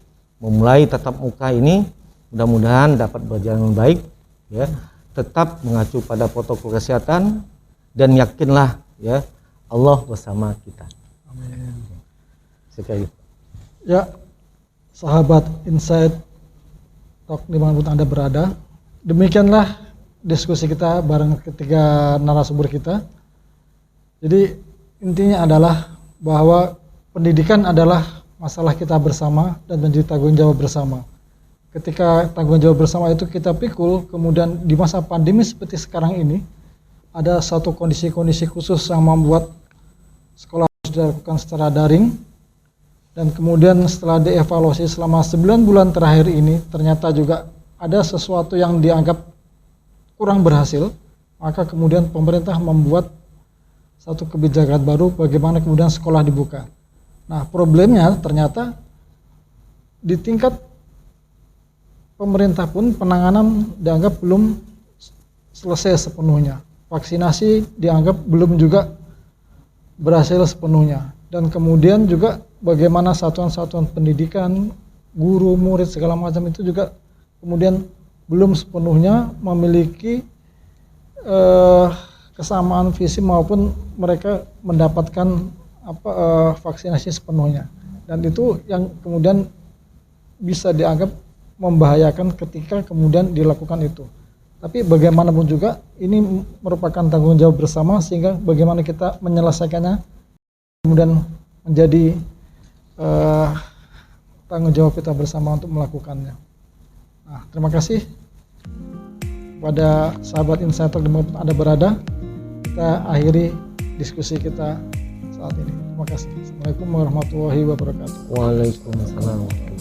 memulai tatap muka ini, mudah-mudahan dapat berjalan baik, ya. Tetap mengacu pada protokol kesehatan dan yakinlah, ya, Allah bersama kita. Amin. Sekali. Ya, sahabat Insight Talk dimanapun Anda berada, demikianlah diskusi kita bareng ketiga narasumber kita. Jadi intinya adalah bahwa pendidikan adalah masalah kita bersama dan menjadi tanggung jawab bersama. Ketika tanggung jawab bersama itu kita pikul, kemudian di masa pandemi seperti sekarang ini, ada satu kondisi-kondisi khusus yang membuat sekolah harus dilakukan secara daring. Dan kemudian setelah dievaluasi selama 9 bulan terakhir ini, ternyata juga ada sesuatu yang dianggap kurang berhasil, maka kemudian pemerintah membuat satu kebijakan baru bagaimana kemudian sekolah dibuka. Nah, problemnya ternyata di tingkat pemerintah pun penanganan dianggap belum selesai sepenuhnya. Vaksinasi dianggap belum juga berhasil sepenuhnya. Dan kemudian juga bagaimana satuan-satuan pendidikan, guru, murid, segala macam itu juga kemudian belum sepenuhnya memiliki kesamaan visi maupun mereka mendapatkan vaksinasi sepenuhnya. Dan itu yang kemudian bisa dianggap membahayakan ketika kemudian dilakukan itu. Tapi bagaimanapun juga ini merupakan tanggung jawab bersama, sehingga bagaimana kita menyelesaikannya kemudian menjadi tanggung jawab kita bersama untuk melakukannya. Nah, terima kasih pada sahabat Insider dimanapun Anda berada. Kita akhiri diskusi kita saat ini. Terima kasih. Assalamualaikum warahmatullahi wabarakatuh. Waalaikumsalam.